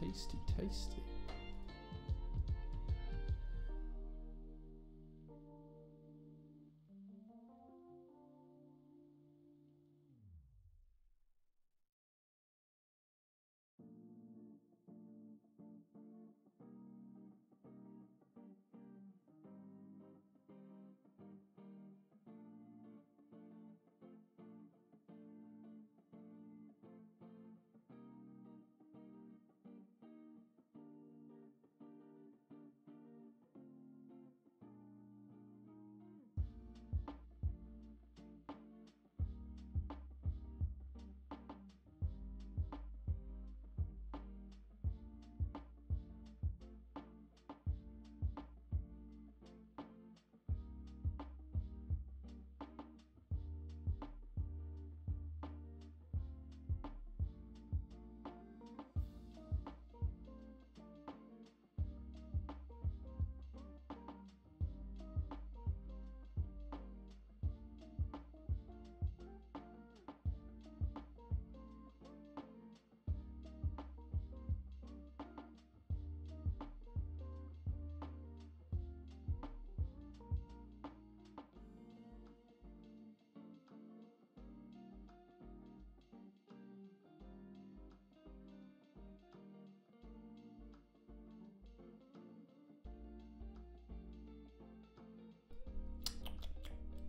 Tasty, tasty.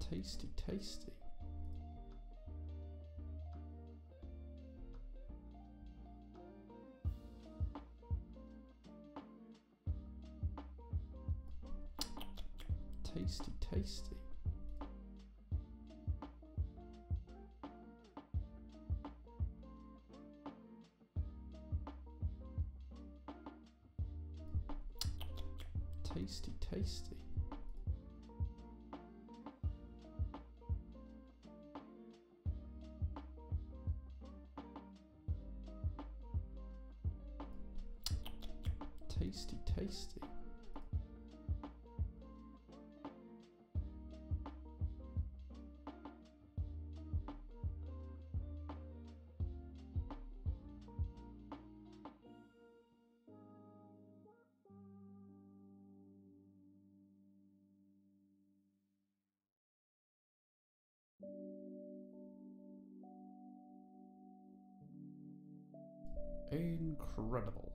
Tasty, tasty. Tasty, tasty. Tasty, tasty. Tasty, tasty. Incredible.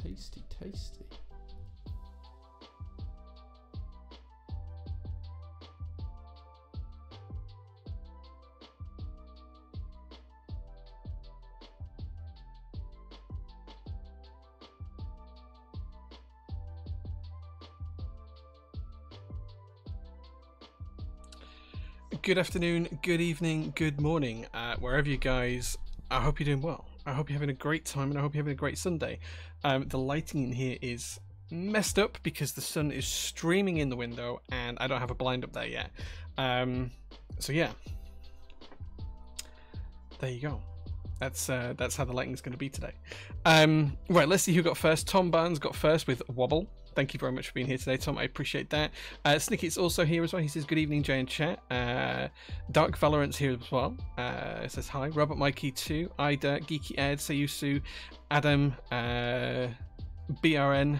Tasty, tasty. Good afternoon, good evening, good morning, wherever you guys. I hope you're doing well. I hope you're having a great time, and I hope you're having a great Sunday. The lighting in here is messed up because the sun is streaming in the window, and I don't have a blind up there yet. So yeah, there you go. That's how the lighting's going to be today. Right, let's see who got first. Tom Barnes got first with Wobble. Thank you very much for being here today, Tom. I appreciate that. Snicky's also here as well. He says, good evening, Jay and chat. Dark Valorant's here as well. It says hi. Robert Mikey 2, Ida, Geeky Ed, Sayusu, Adam, BRN.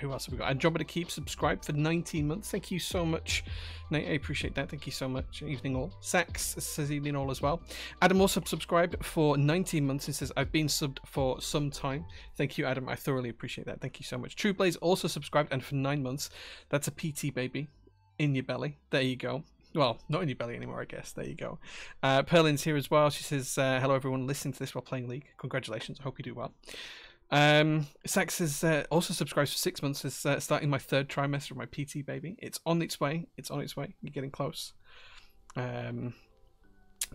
Who else have we got? Andromeda Keep subscribed for 19 months. Thank you so much, Nate. I appreciate that. Thank you so much. Evening all. Sax says evening all as well. Adam also subscribed for 19 months and says, I've been subbed for some time. Thank you, Adam. I thoroughly appreciate that. Thank you so much. True Blaze also subscribed and for 9 months. That's a PT baby in your belly. There you go. Well, not in your belly anymore, I guess. There you go. Perlin's here as well. She says, hello everyone listening to this while playing League. Congratulations. I hope you do well. Sax has also subscribed for 6 months. Is starting my 3rd trimester of my PT baby. It's on its way. It's on its way. You're getting close.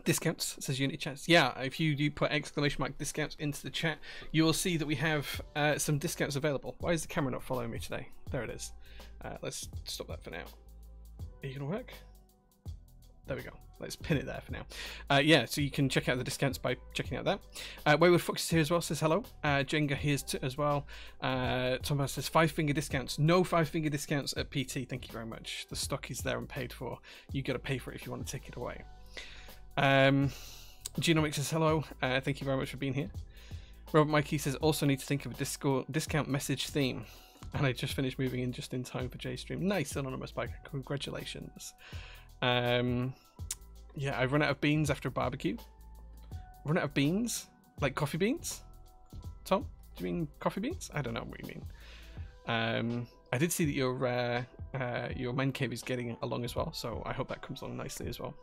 Discounts says Unity Chats. Yeah, if you do put !discounts into the chat, you will see that we have some discounts available. Why is the camera not following me today? There it is. Let's stop that for now. Are you gonna work? There we go. Let's pin it there for now. Yeah, so you can check out the discounts by checking out that. Wayward Fox is here as well, says hello. Jenga here as well. Thomas says 5-finger discounts. No 5-finger discounts at PT. Thank you very much. The stock is there and paid for. You got to pay for it if you want to take it away. Genomics says hello. Thank you very much for being here. Robert Mikey says also need to think of a discount message theme. And I just finished moving in just in time for Jay's stream. Nice, Anonymous Bike. Congratulations. Yeah, I've run out of beans after a barbecue. Run out of beans? Like coffee beans? Tom, do you mean coffee beans? I don't know what you mean. I did see that your man cave is getting along as well, so I hope that comes along nicely as well.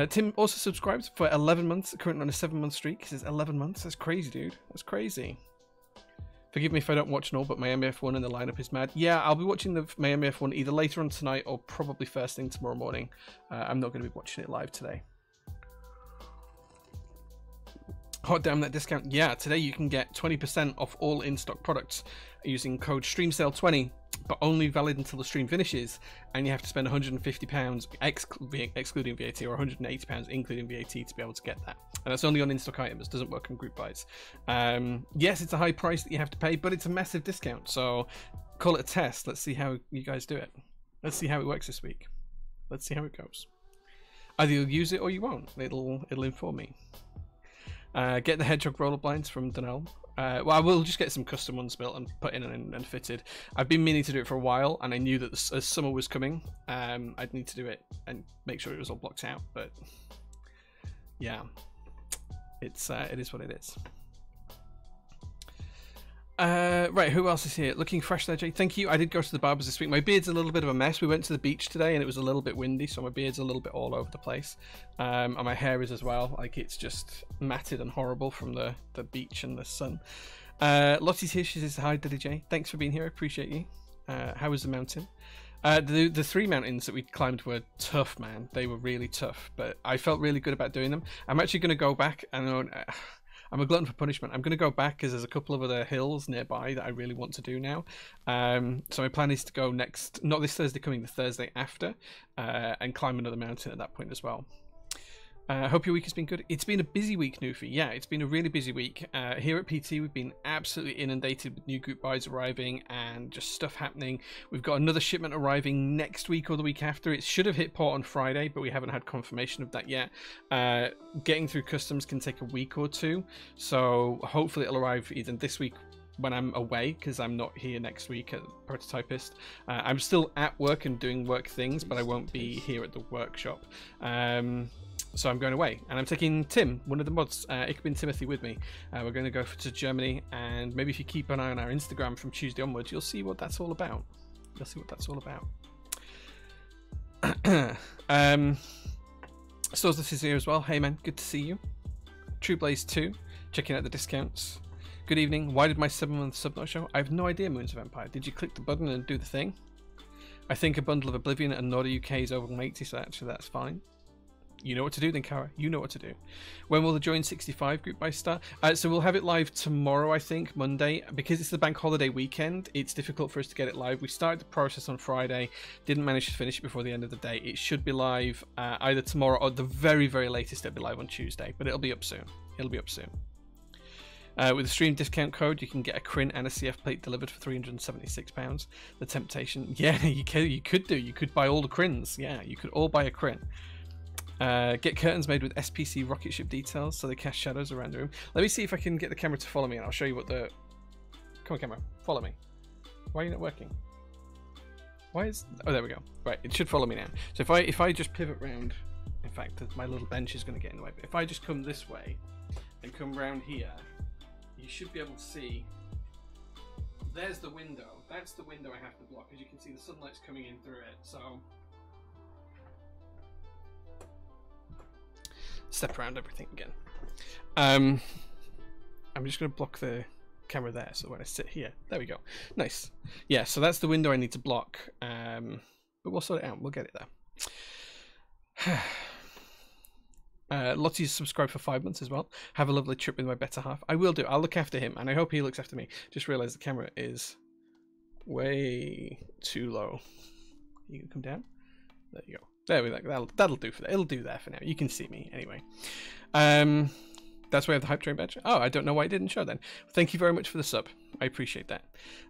Tim also subscribed for 11 months, currently on a 7-month streak. He says 11 months? That's crazy, dude. That's crazy. Forgive me if I don't watch all, but Miami F1 in the lineup is mad. Yeah, I'll be watching the Miami F1 either later on tonight or probably first thing tomorrow morning. I'm not going to be watching it live today. Hot damn that discount. Yeah, today you can get 20% off all in-stock products using code STREAMSALE20, but only valid until the stream finishes, and you have to spend £150 excluding VAT or £180 including VAT to be able to get that. And that's only on in-stock items, doesn't work on group buys. Yes, it's a high price that you have to pay, but it's a massive discount, so call it a test. Let's see how you guys do it. Let's see how it works this week. Let's see how it goes. Either you'll use it or you won't. It'll inform me. Get the hedgehog roller blinds from Dunelm. Well, I will just get some custom ones built and put in and fitted. I've been meaning to do it for a while, and I knew that as summer was coming, I'd need to do it and make sure it was all blocked out. But yeah, it is what it is. Right, who else is here? Looking fresh there, Jay. Thank you. I did go to the barbers this week. My beard's a little bit of a mess. We went to the beach today and it was a little bit windy, so my beard's a little bit all over the place. And my hair is as well. Like, it's just matted and horrible from the beach and the sun. Lottie's here. She says, hi, Daddy Jay. Thanks for being here. I appreciate you. How was the mountain? The 3 mountains that we climbed were tough, man. They were really tough, but I felt really good about doing them. I'm actually going to go back and... I'm a glutton for punishment. I'm going to go back because there's a couple of other hills nearby that I really want to do now. So my plan is to go next, not this Thursday coming, the Thursday after, and climb another mountain at that point as well. Hope your week has been good. It's been a busy week, Newfie. Yeah, it's been a really busy week. Here at PT, we've been absolutely inundated with new group buys arriving and just stuff happening. We've got another shipment arriving next week or the week after. It should have hit port on Friday, but we haven't had confirmation of that yet. Getting through customs can take a week or two, so hopefully it'll arrive either this week when I'm away, because I'm not here next week at Prototypist. I'm still at work and doing work things, but I won't be here at the workshop. So I'm going away, and I'm taking Tim, one of the mods, Ich bin Timothy, with me. We're going to go to Germany, and maybe if you keep an eye on our Instagram from Tuesday onwards, you'll see what that's all about. You'll see what that's all about. Stores this is here as well. Hey man, good to see you. True Blaze 2, checking out the discounts. Good evening. Why did my 7-month sub not show? I have no idea, Moons of Empire. Did you click the button and do the thing? I think a bundle of Oblivion and Norda UK is over 180, so actually that's fine. You know what to do then, Kara. You know what to do. When will the Join 65 group buy start? So we'll have it live tomorrow, I think, Monday. Because it's the bank holiday weekend, it's difficult for us to get it live. We started the process on Friday, didn't manage to finish it before the end of the day. It should be live either tomorrow or the very, very latest it'll be live on Tuesday. But it'll be up soon. It'll be up soon. With the stream discount code, you can get a Crin and a CF plate delivered for £376. The temptation. Yeah, you could do. You could buy all the Crins. Yeah, you could all buy a Crin. Get curtains made with SPC rocket ship details so they cast shadows around the room. Let me see if I can get the camera to follow me, and I'll show you what the... Come on, camera. Follow me. Why are you not working? Why is... Oh, there we go. Right, it should follow me now. So if I just pivot round... In fact, my little bench is going to get in the way. But if I just come this way and come round here, you should be able to see... There's the window. That's the window I have to block. As you can see, the sunlight's coming in through it, so... Step around everything again. I'm just going to block the camera there, so when I sit here, there we go. Nice. Yeah, so that's the window I need to block, but we'll sort it out. We'll get it there. Lottie's subscribed for 5 months as well. Have a lovely trip with my better half. I will do. I'll look after him, and I hope he looks after me. Just realised the camera is way too low. You can come down. There you go. There we go. That'll do for that. It'll do there for now. You can see me anyway. That's why I have the hype train badge. Oh, I don't know why it didn't show then. Thank you very much for the sub. I appreciate that.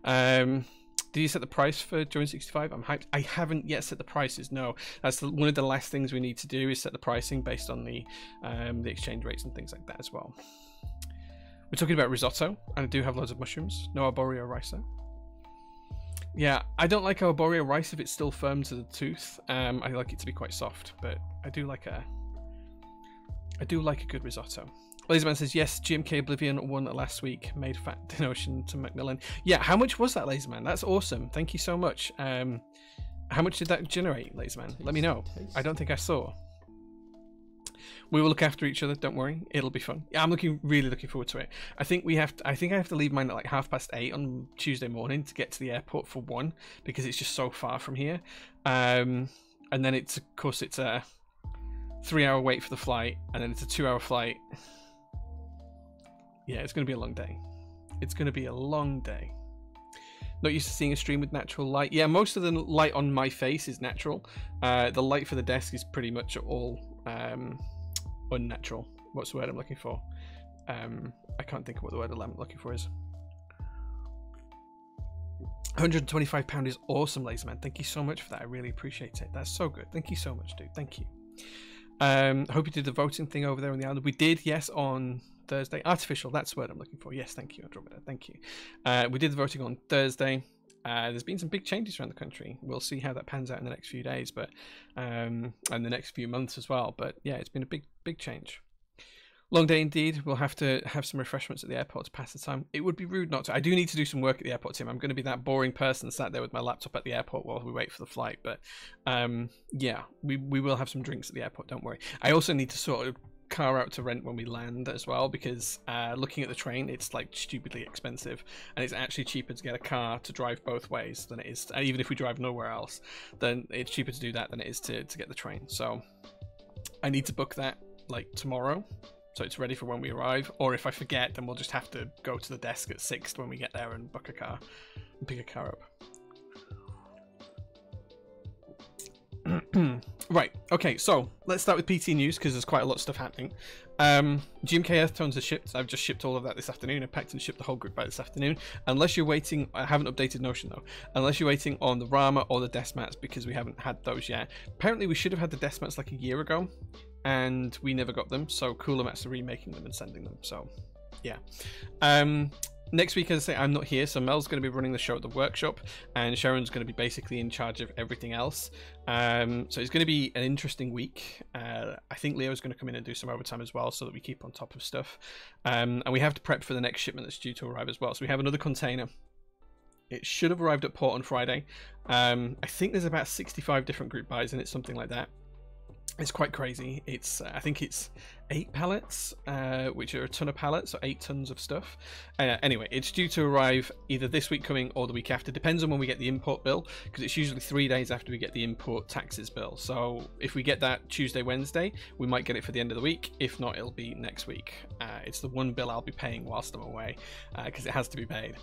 Did you set the price for Join 65? I'm hyped. I haven't yet set the prices. No, that's one of the last things we need to do is set the pricing based on the exchange rates and things like that as well. We're talking about risotto, and I do have loads of mushrooms. No arborio rice though. Yeah, I don't like arborio rice if it's still firm to the tooth. I like it to be quite soft, but I do like a good risotto. Laserman says yes. GMK Oblivion won last week. Made fat donation to Macmillan. Yeah, how much was that, Laserman? That's awesome. Thank you so much. How much did that generate, Laserman? Let me know. I don't think I saw. We will look after each other. Don't worry, it'll be fun. Yeah, I'm really looking forward to it. I think I have to leave mine at like 8:30 on Tuesday morning to get to the airport for 1 because it's just so far from here. And then of course it's a 3-hour wait for the flight, and then it's a 2-hour flight. Yeah, it's going to be a long day. It's going to be a long day. Not used to seeing a stream with natural light. Yeah, most of the light on my face is natural. The light for the desk is pretty much all unnatural. What's the word I'm looking for? I can't think of what the word I'm looking for is. £125 is awesome, Laserman. Thank you so much for that. I really appreciate it. That's so good. Thank you so much, dude. Thank you. Hope you did the voting thing over there on the island. We did, yes, on Thursday. Artificial, that's the word I'm looking for. Yes, thank you, Andromeda. Thank you. We did the voting on Thursday. There's been some big changes around the country. We'll see how that pans out in the next few days, but and the next few months as well. But yeah, it's been a big change. Long day indeed. We'll have to have some refreshments at the airport to pass the time. It would be rude not to. I do need to do some work at the airport, Tim. I'm going to be that boring person sat there with my laptop at the airport while we wait for the flight. But yeah, we will have some drinks at the airport. Don't worry. I also need to sort of car out to rent when we land as well, because looking at the train, it's like stupidly expensive, and it's actually cheaper to get a car to drive both ways than it is even if we drive nowhere else, then it's cheaper to do that than it is to get the train. So I need to book that like tomorrow, so it's ready for when we arrive, or if I forget, then we'll just have to go to the desk at 6 when we get there and book a car and pick a car up. Right, okay, so let's start with PT news because there's quite a lot of stuff happening. GMK Earth Tones are shipped. I've just shipped all of that this afternoon. I packed and shipped the whole group by this afternoon. Unless you're waiting, I haven't updated Notion though. Unless you're waiting on the Rama or the desk mats, because we haven't had those yet. Apparently we should have had the desk mats like a year ago, and we never got them. So Cooler Mats are remaking them and sending them. So yeah. next week, as I say, I'm not here, so Mel's going to be running the show at the workshop, and Sharon's going to be basically in charge of everything else. So it's going to be an interesting week. I think Leo's going to come in and do some overtime as well, so that we keep on top of stuff. And we have to prep for the next shipment that's due to arrive as well. So we have another container. It should have arrived at port on Friday. I think there's about 65 different group buys in it, something like that. It's quite crazy. It's I think it's 8 pallets, which are a ton of pallets, so 8 tons of stuff. Anyway, it's due to arrive either this week coming or the week after. Depends on when we get the import bill, because it's usually 3 days after we get the import taxes bill. So if we get that Tuesday, Wednesday, we might get it for the end of the week. If not, it'll be next week. It's the one bill I'll be paying whilst I'm away, because it has to be paid.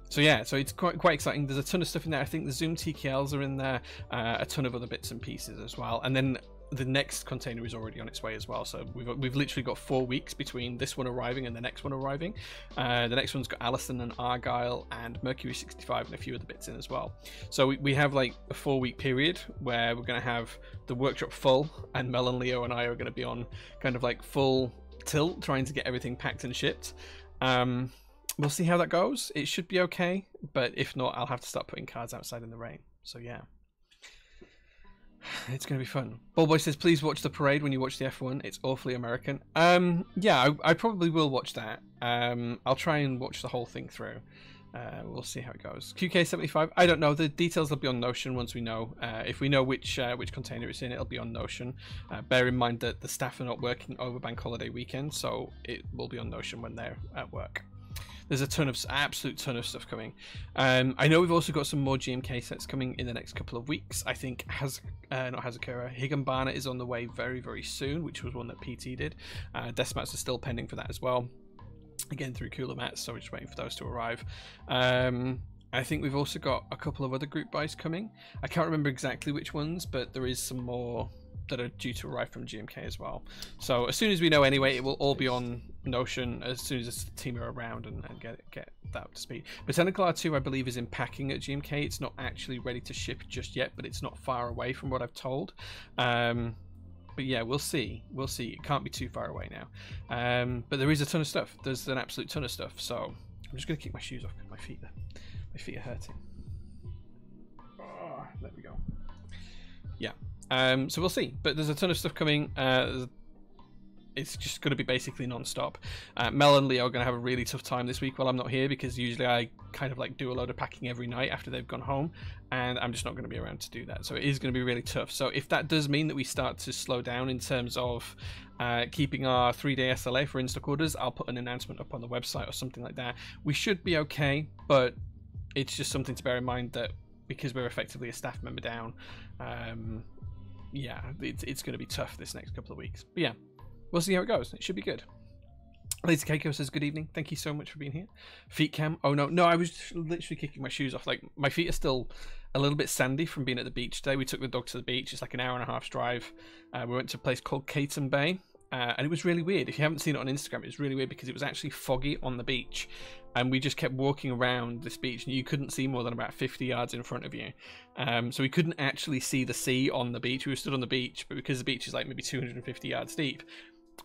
So yeah, so it's quite exciting. There's a ton of stuff in there. I think the Zoom TKLs are in there, a ton of other bits and pieces as well. And then the next container is already on its way as well. So we've literally got 4 weeks between this one arriving and the next one arriving. The next one's got Allison and Argyle and Mercury 65 and a few other bits in as well. So we have like a 4-week period where we're going to have the workshop full, and Mel and Leo and I are going to be on kind of like full tilt, trying to get everything packed and shipped. We'll see how that goes. It should be okay, but if not, I'll have to start putting cards outside in the rain. So yeah, it's going to be fun. Ballboy says, please watch the parade when you watch the F1. It's awfully American. Yeah, I probably will watch that. I'll try and watch the whole thing through. We'll see how it goes. QK75, I don't know. The details will be on Notion once we know. If we know which container it's in, it'll be on Notion. Bear in mind that the staff are not working over bank holiday weekend, so it will be on Notion when they're at work. There's a ton of, absolute ton of stuff coming. I know we've also got some more GMK sets coming in the next couple of weeks. I think not Hazakura, Higambana is on the way very, very soon, which was one that PT did. Deathmats are still pending for that as well. Again, through Cooler Mats, so we're just waiting for those to arrive. I think we've also got a couple of other group buys coming. I can't remember exactly which ones, but there is some more that are due to arrive from GMK as well. So as soon as we know anyway, it will all be on Notion as soon as the team are around and get that up to speed. Botanical R2, I believe, is in packing at GMK. It's not actually ready to ship just yet, but it's not far away from what I've told. But yeah, we'll see. We'll see. It can't be too far away now. But there is a ton of stuff. There's an absolute ton of stuff. So I'm just going to kick my shoes off because my feet are hurting. Oh, there we go. Yeah. So we'll see. But there's a ton of stuff coming. It's just going to be basically non-stop. Mel and Leo are going to have a really tough time this week while I'm not here, because usually I kind of like do a load of packing every night after they've gone home, and I'm just not going to be around to do that. So it is going to be really tough. So if that does mean that we start to slow down in terms of keeping our 3-day SLA for in-stock orders, I'll put an announcement up on the website or something like that. We should be okay, but it's just something to bear in mind that because we're effectively a staff member down, yeah, it's going to be tough this next couple of weeks. But yeah, we'll see how it goes. It should be good. Lazy Keiko says, good evening. Thank you so much for being here. Feet cam. Oh, no, I was literally kicking my shoes off. Like, my feet are still a little bit sandy from being at the beach today. We took the dog to the beach. It's like an hour and a half's drive. We went to a place called Caton Bay. And it was really weird. If you haven't seen it on Instagram, it was really weird because it was actually foggy on the beach. And we just kept walking around this beach, and you couldn't see more than about 50 yards in front of you. So we couldn't actually see the sea on the beach. We were stood on the beach, but because the beach is like maybe 250 yards deep,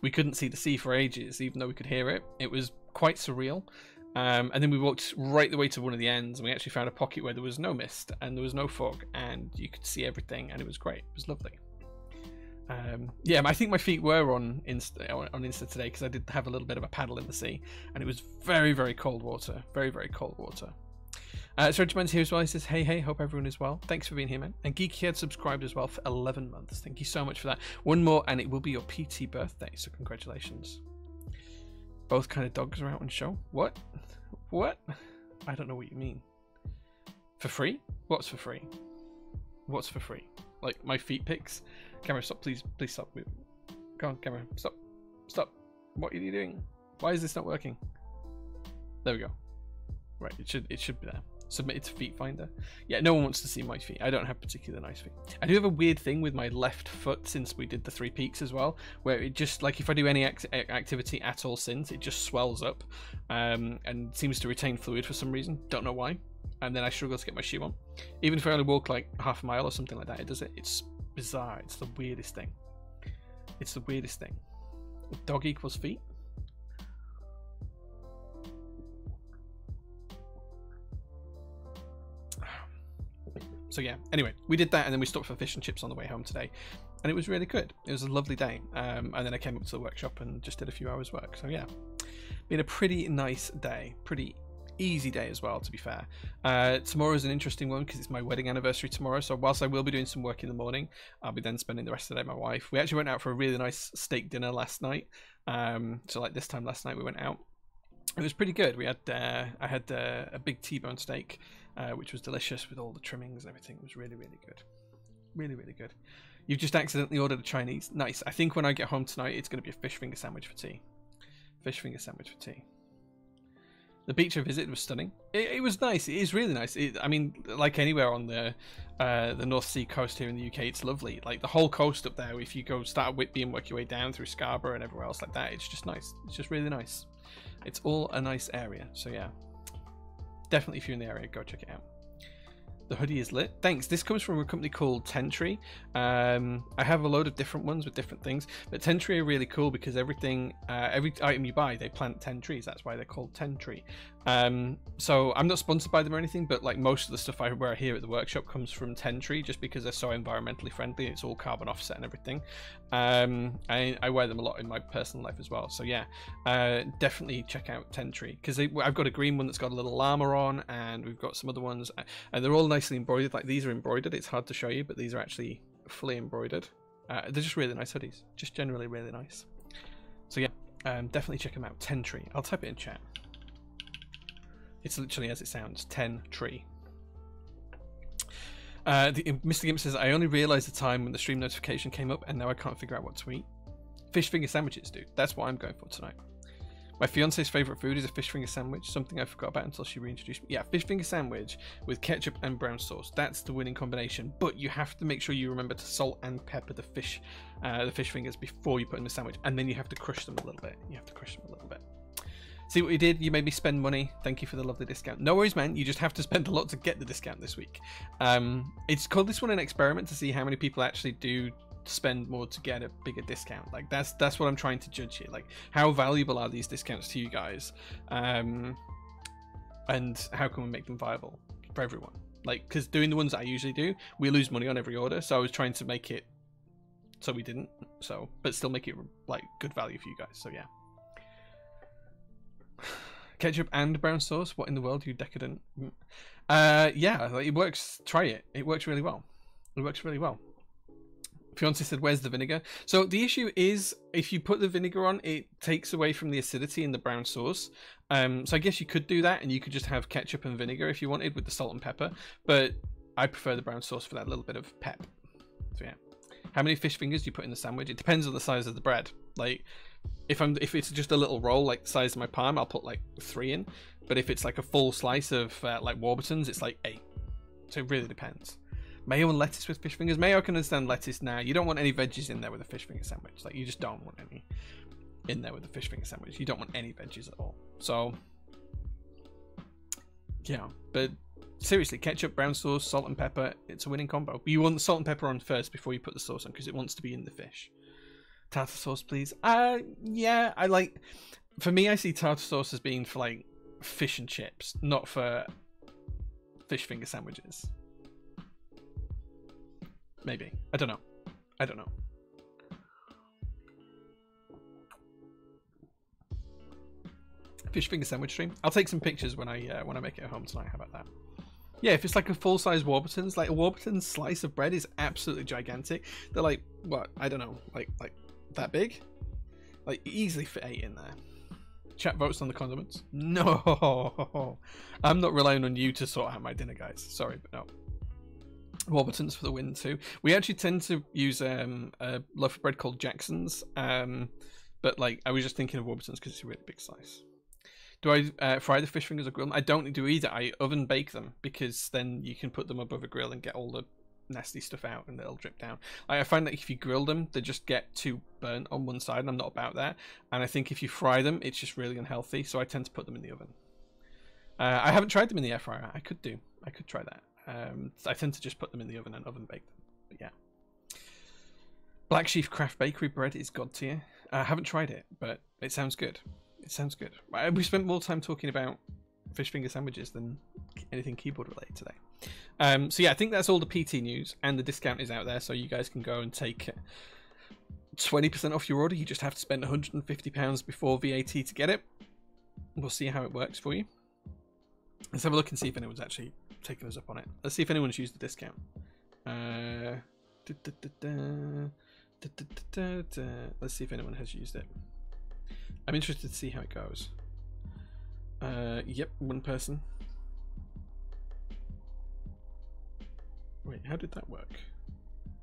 we couldn't see the sea for ages, even though we could hear it. It was quite surreal. And then we walked right the way to one of the ends, and we actually found a pocket where there was no mist and there was no fog, and you could see everything, and it was great. It was lovely. Yeah, I think my feet were on Insta today because I did have a little bit of a paddle in the sea, and it was very, very cold water. Very, very cold water. Regiment's here as well. He says, hey, hope everyone is well. Thanks for being here, man. And Geeky had subscribed as well for 11 months. Thank you so much for that. One more, and it will be your PT birthday, so congratulations. Both kind of dogs are out on show. What? I don't know what you mean. For free? What's for free? What's for free? Like my feet pics? Camera, stop, please stop. Go on, camera, stop. What are you doing? Why is this not working? There we go. Right, it should be there. Submit it to Feet Finder. Yeah, no one wants to see my feet. I don't have particularly nice feet. I do have a weird thing with my left foot since we did the 3 peaks as well, where it just, like, if I do any activity at all since, it just swells up and seems to retain fluid for some reason. Don't know why. And then I struggle to get my shoe on. Even if I only walk like half a mile or something like that, it does it. It's bizarre. It's the weirdest thing. It's the weirdest thing. Dog equals feet? So yeah, anyway, we did that, and then we stopped for fish and chips on the way home today, and it was really good. It was a lovely day. And then I came up to the workshop and just did a few hours work. So yeah, been a pretty nice day, pretty easy day as well, to be fair. Tomorrow's an interesting one because it's my wedding anniversary tomorrow. So whilst I will be doing some work in the morning, I'll be then spending the rest of the day with my wife. We actually went out for a really nice steak dinner last night. So like this time last night we went out. It was pretty good. We had I had a big T-bone steak, which was delicious with all the trimmings and everything. It was really, really good. Really, really good. You've just accidentally ordered a Chinese. Nice. I think when I get home tonight, it's going to be a fish finger sandwich for tea. Fish finger sandwich for tea. The beach I visited was stunning. It was nice. It is really nice. I mean, like anywhere on the North Sea coast here in the UK, it's lovely. Like the whole coast up there, if you go start at Whitby and work your way down through Scarborough and everywhere else like that, it's just nice. It's just really nice. It's all a nice area. So yeah, definitely if you're in the area, go check it out. The hoodie is lit. Thanks. This comes from a company called Tentree. I have a load of different ones with different things, but Tentree are really cool because every item you buy, they plant 10 trees. That's why they're called Tentree. So I'm not sponsored by them or anything, but like most of the stuff I wear here at the workshop comes from Tentree just because they're so environmentally friendly. It's all carbon offset and everything. I wear them a lot in my personal life as well. So yeah, definitely check out Tentree because I've got a green one that's got a little llama on, and we've got some other ones, and they're all nicely embroidered. Like these are embroidered. It's hard to show you, but these are actually fully embroidered. They're just really nice hoodies. Just generally really nice. So yeah, definitely check them out. Tentree. I'll type it in chat. It's literally as it sounds. Tentree. Mr. Gimp says, I only realised the time when the stream notification came up and now I can't figure out what to eat. Fish finger sandwiches, dude. That's what I'm going for tonight. My fiance's favourite food is a fish finger sandwich, something I forgot about until she reintroduced me. Yeah, fish finger sandwich with ketchup and brown sauce. That's the winning combination, but you have to make sure you remember to salt and pepper the fish fingers before you put in the sandwich, and then you have to crush them a little bit. See what you did? You made me spend money. Thank you for the lovely discount. No worries, man. You just have to spend a lot to get the discount this week. It's called this one an experiment to see how many people actually do spend more to get a bigger discount. Like that's what I'm trying to judge here. Like how valuable are these discounts to you guys? And how can we make them viable for everyone? Like, because doing the ones that I usually do, we lose money on every order. So I was trying to make it so we didn't. So, but still make it like good value for you guys. So yeah. Ketchup and brown sauce? What in the world, you decadent? Yeah, like, it works. Try it. It works really well. It works really well. Fiance said, where's the vinegar? So the issue is, if you put the vinegar on, it takes away from the acidity in the brown sauce. So I guess you could do that, and you could just have ketchup and vinegar if you wanted with the salt and pepper. But I prefer the brown sauce for that little bit of pep. So yeah. How many fish fingers do you put in the sandwich? It depends on the size of the bread. Like, if it's just a little roll like the size of my palm, I'll put like 3 in. But if it's like a full slice of like Warburtons, it's like 8. So it really depends. Mayo and lettuce with fish fingers. Mayo, I can understand lettuce now. You don't want any veggies in there with a fish finger sandwich. Like, you just don't want any in there with a fish finger sandwich. You don't want any veggies at all. So yeah, but seriously, ketchup, brown sauce, salt and pepper, it's a winning combo. But you want the salt and pepper on first before you put the sauce on, because it wants to be in the fish. Tartar sauce, please. Yeah, I like... For me, I see tartar sauce as being for, like, fish and chips, not for fish finger sandwiches. Maybe. I don't know. Fish finger sandwich stream. I'll take some pictures when I make it home tonight. How about that? Yeah, if it's like a full-size Warburton's, like a Warburton's slice of bread is absolutely gigantic. They're like, what? I don't know, like that big? Like, easily fit 8 in there. Chat votes on the condiments. No, I'm not relying on you to sort out my dinner, guys. Sorry, but no. Warburton's for the win too. We actually tend to use a loaf of bread called Jackson's, but like I was just thinking of Warburton's because it's a really big slice. Do I fry the fish fingers or grill them? I don't do either. I oven bake them because then you can put them above a grill and get all the nasty stuff out and they'll drip down. I find that if you grill them, they just get too burnt on one side, and I'm not about that. And I think if you fry them, it's just really unhealthy. So I tend to put them in the oven. I haven't tried them in the air fryer. I could try that. I tend to just put them in the oven and oven bake them. But yeah. Black Sheep Craft Bakery bread is god tier. I haven't tried it, but it sounds good. It sounds good. We spent more time talking about fish finger sandwiches than anything keyboard related today. So yeah, I think that's all the PT news, and the discount is out there, so you guys can go and take 20% off your order. You just have to spend £150 before VAT to get it. We'll see how it works for you. Let's have a look and see if anyone's actually taken us up on it. Let's see if anyone's used the discount. Let's see if anyone has used it. I'm interested to see how it goes. Yep, one person. Wait, how did that work?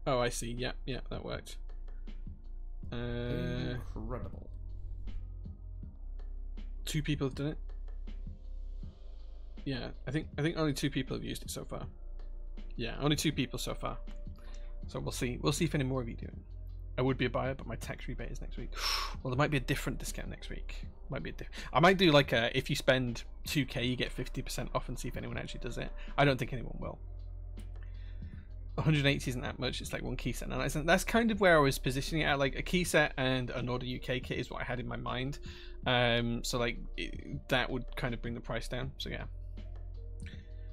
Oh, I see. Yeah, yeah, that worked. Incredible. 2 people have done it. Yeah, I think only 2 people have used it so far. Yeah, only 2 people so far. So we'll see. We'll see if any more of you do it. I would be a buyer, but my tax rebate is next week. Well, there might be a different discount next week. Might be I might do like a, if you spend 2k, you get 50% off, and see if anyone actually does it. I don't think anyone will. 180 isn't that much. It's like 1 key set, and that's kind of where I was positioning it at. Like a key set and an Order UK kit is what I had in my mind. So like that would kind of bring the price down. So yeah.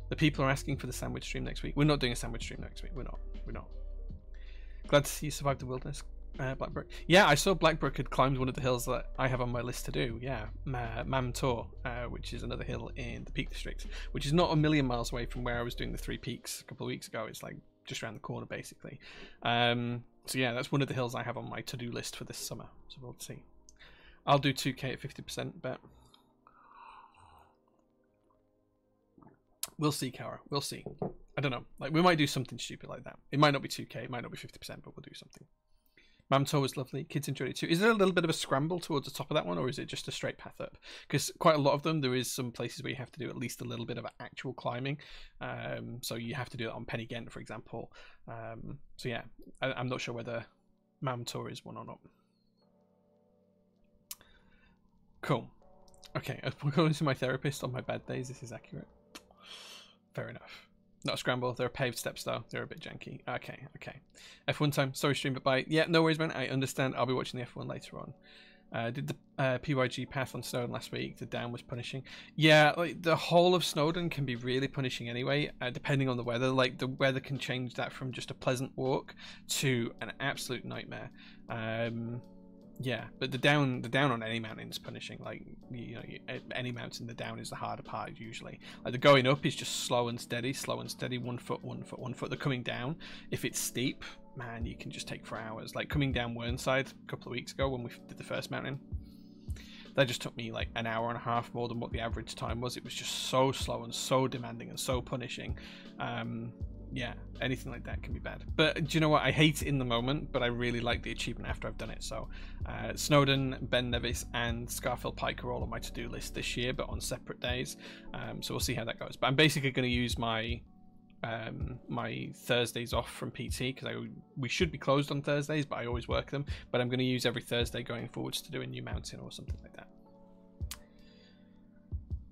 The people are asking for the sandwich stream next week. We're not doing a sandwich stream next week. We're not. Glad to see you survived the wilderness, Blackbrook. Yeah, I saw Blackbrook had climbed one of the hills that I have on my list to do. Yeah, Mam Tor, which is another hill in the Peak District, which is not a million miles away from where I was doing the 3 peaks a couple of weeks ago. It's like just around the corner, basically. So yeah, that's one of the hills I have on my to-do list for this summer. So we'll see. I'll do 2k at 50%, bet. We'll see, Kara. We'll see. I don't know. Like, we might do something stupid like that. It might not be 2k, it might not be 50%, but we'll do something. Mamtor was lovely. Kids enjoyed it too. Is there a little bit of a scramble towards the top of that one, or is it just a straight path up? Because quite a lot of them, there is some places where you have to do at least a little bit of actual climbing. So you have to do it on Penny Ghent, for example. So yeah, I'm not sure whether Mamtor is one or not. Cool. Okay, I'm going to my therapist on my bad days. This is accurate. Fair enough. Not a scramble. There are paved steps though. They're a bit janky. Okay. F1 time. Sorry, stream, but bye. Yeah, no worries, man. I understand. I'll be watching the F1 later on. Did the PYG path on Snowdon last week? The down was punishing. Yeah, like the whole of Snowdon can be really punishing anyway, depending on the weather. Like the weather can change that from just a pleasant walk to an absolute nightmare. Yeah, but the down on any mountain is punishing. Like any mountain, the down is the harder part usually. Like the going up is just slow and steady, 1 foot, 1 foot, 1 foot. The coming down, if it's steep, man, you can just take for hours. Like coming down Whernside a couple of weeks ago when we did the first mountain, that just took me like an hour and a half more than what the average time was. It was just so slow and so demanding and so punishing. Yeah, anything like that can be bad. But do you know what? I hate it in the moment, but I really like the achievement after I've done it. So Snowdon, Ben Nevis, and Scarfield Pike are all on my to-do list this year, but on separate days. So we'll see how that goes. But I'm basically going to use my my Thursdays off from PT, because we should be closed on Thursdays, but I always work them. But I'm going to use every Thursday going forwards to do a new mountain or something like that.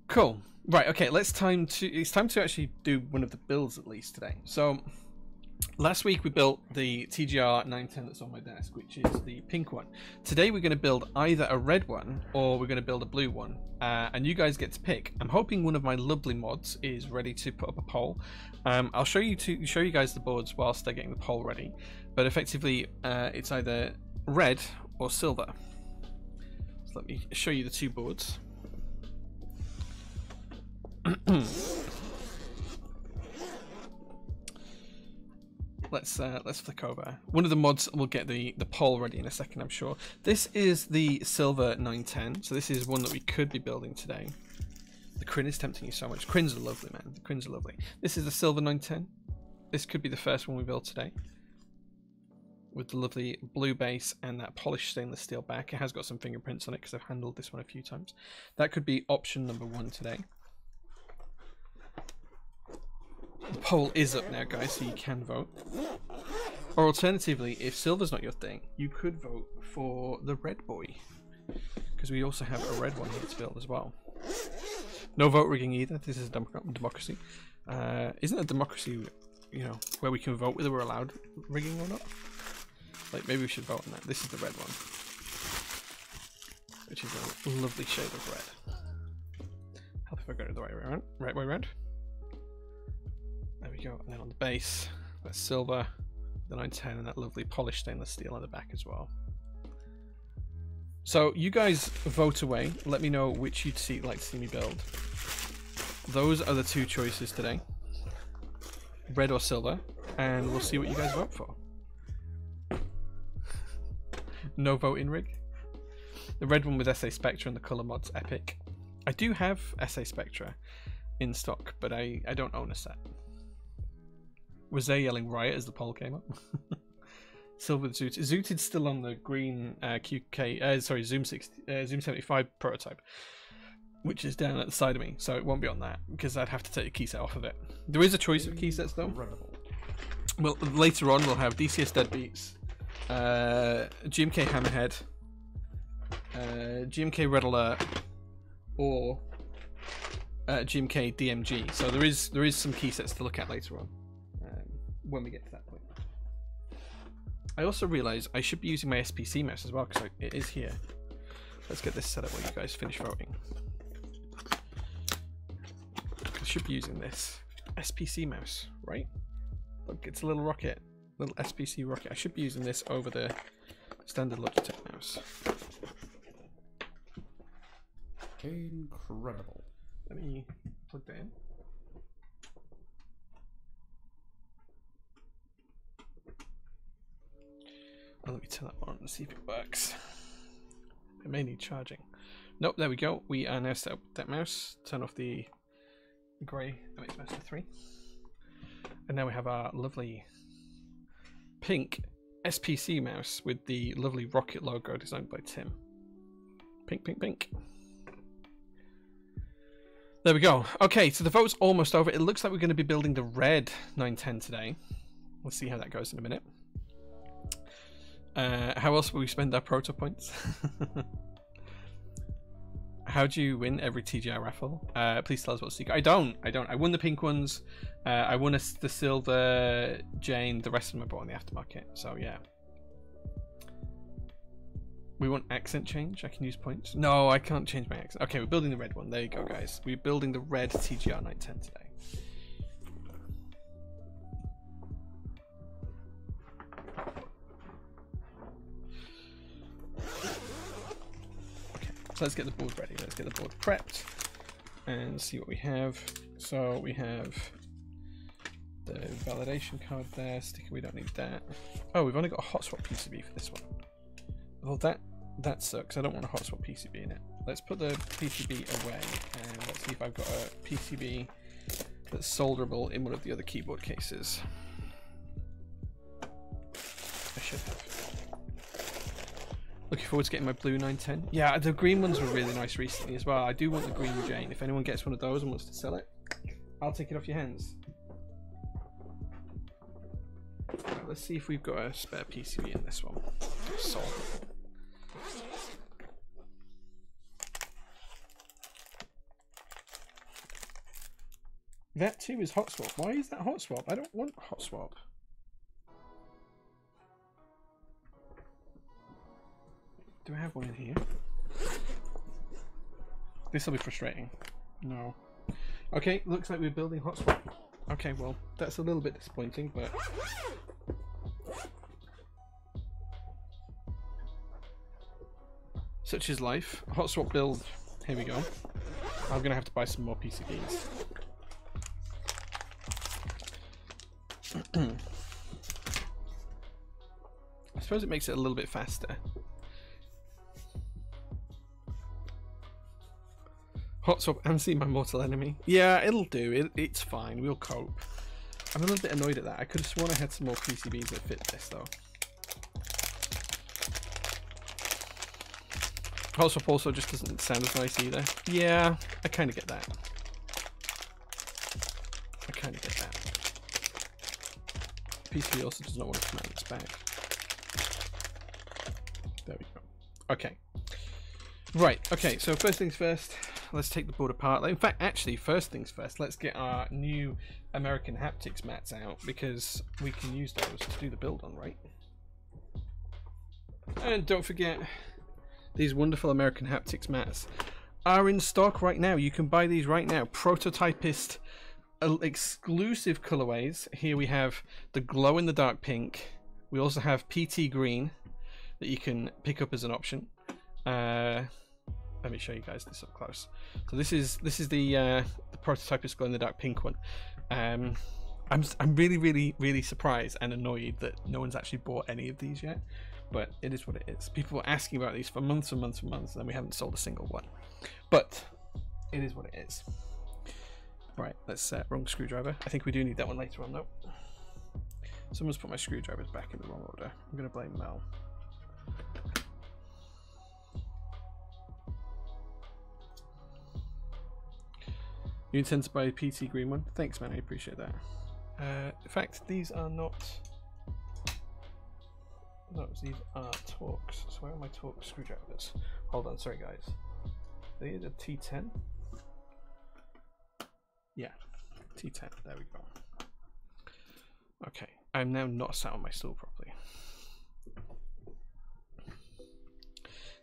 Cool. Right, okay, it's time to actually do one of the builds at least today. So last week we built the TGR 910 that's on my desk, which is the pink one. Today we're going to build either a red one or we're going to build a blue one, and you guys get to pick. I'm hoping one of my lovely mods is ready to put up a poll. I'll show you guys the boards whilst they're getting the poll ready, but effectively it's either red or silver. So let me show you the 2 boards. Let's flick over. One of the mods will get the poll ready in a second, I'm sure. This is the silver 910, so this is one that we could be building today. The Crin is tempting you so much. Crins are lovely, man. The Crins are lovely. This is the silver 910. This could be the first one we build today, with the lovely blue base and that polished stainless steel back. It has got some fingerprints on it because I've handled this one a few times. That could be option number 1 today. The poll is up now, guys, so you can vote. Or alternatively, if silver's not your thing, you could vote for the red boy, because we also have a red one here to build as well. No vote rigging either. This is a democracy. Isn't a democracy, where we can vote whether we're allowed rigging or not? Like, maybe we should vote on that. This is the red one, which is a lovely shade of red. Help if I got it the right way around. There we go. And then on the base, that's silver, the 910, and that lovely polished stainless steel on the back as well. So you guys vote away. Let me know which you'd like to see me build. Those are the two choices today. Red or silver. And we'll see what you guys vote for. No voting rig. The red one with SA Spectra and the color mod's epic. I do have SA Spectra in stock, but I don't own a set. Was they yelling riot as the poll came up? Silver with Zooted. Zooted's still on the green Zoom 75 prototype, which is down at the side of me, so it won't be on that because I'd have to take the key set off of it. There is a choice of key sets though. Well, later on we'll have DCS Deadbeats, GMK Hammerhead, GMK Red Alert, or GMK DMG. So there is some key sets to look at later on when we get to that point. I also realise I should be using my SPC mouse as well because it is here. Let's get this set up while you guys finish voting. I should be using this SPC mouse, right? Look, it's a little rocket, little SPC rocket. I should be using this over the standard Logitech mouse. Incredible. Let me plug that in. Well, let me turn that on and see if it works. It may need charging. Nope, there we go. We are now set up with that mouse. Turn off the grey MX Master 3. And now we have our lovely pink SPC mouse with the lovely rocket logo designed by Tim. Pink, pink, pink. There we go. Okay, so the vote's almost over. It looks like we're going to be building the red 910 today. We'll see how that goes in a minute. How else will we spend our proto points? How do you win every TGR raffle? Please tell us what's the secret. I don't. I won the pink ones. I won the silver Jane. The rest of them I bought on the aftermarket. So yeah. We want accent change. I can use points. No, I can't change my accent. Okay, we're building the red one. There you go, guys. We're building the red TGR 910 today. So let's get the board ready. Let's get the board prepped and see what we have. So we have the validation card there. Sticker, we don't need that. Oh, we've only got a hot swap PCB for this one. Well, that sucks. I don't want a hot swap PCB in it. Let's put the PCB away and let's see if I've got a PCB that's solderable in one of the other keyboard cases. I should have. Looking forward to getting my blue 910. Yeah, the green ones were really nice recently as well. I do want the green Jane. If anyone gets one of those and wants to sell it, I'll take it off your hands. Right, let's see if we've got a spare PCB in this one. Solve. That too is hot swap. Why is that hot swap? I don't want hot swap. Do I have one in here? This will be frustrating. No. Okay, looks like we're building hot swap. Okay, well, that's a little bit disappointing, but... such is life. Hot swap build. Here we go. I'm going to have to buy some more PCBs. I suppose it makes it a little bit faster. Hot swap and see my mortal enemy. Yeah, it'll do. It's fine. We'll cope. I'm a little bit annoyed at that. I could have sworn I had some more PCBs that fit this though. Hot swap also just doesn't sound as nice either. Yeah, I kind of get that. I kind of get that. PCB also does not want to come out of its bag. There we go. Okay. Right, okay, so first things first, let's take the board apart. In fact, actually, first things first, let's get our new American Haptics mats out because we can use those to do the build on, right? And don't forget, these wonderful American Haptics mats are in stock right now. You can buy these right now. Prototypist exclusive colorways. Here we have the glow in the dark pink. We also have PT green that you can pick up as an option. Let me show you guys this up close. So this is the prototype is glow in the dark pink one. I'm really surprised and annoyed that no one's actually bought any of these yet, but it is what it is. People were asking about these for months and months and months, and then we haven't sold a single one. But it is what it is. Right, let's wrong screwdriver. I think we do need that one later on though. Someone's put my screwdrivers back in the wrong order. I'm gonna blame Mel. You intend to buy a PT green one? Thanks, man. I appreciate that. In fact, these are not. No, these are Torx. So where are my Torx screwdrivers? Hold on, sorry guys. These are T10. Yeah, T10. There we go. Okay, I'm now not sat on my stool properly.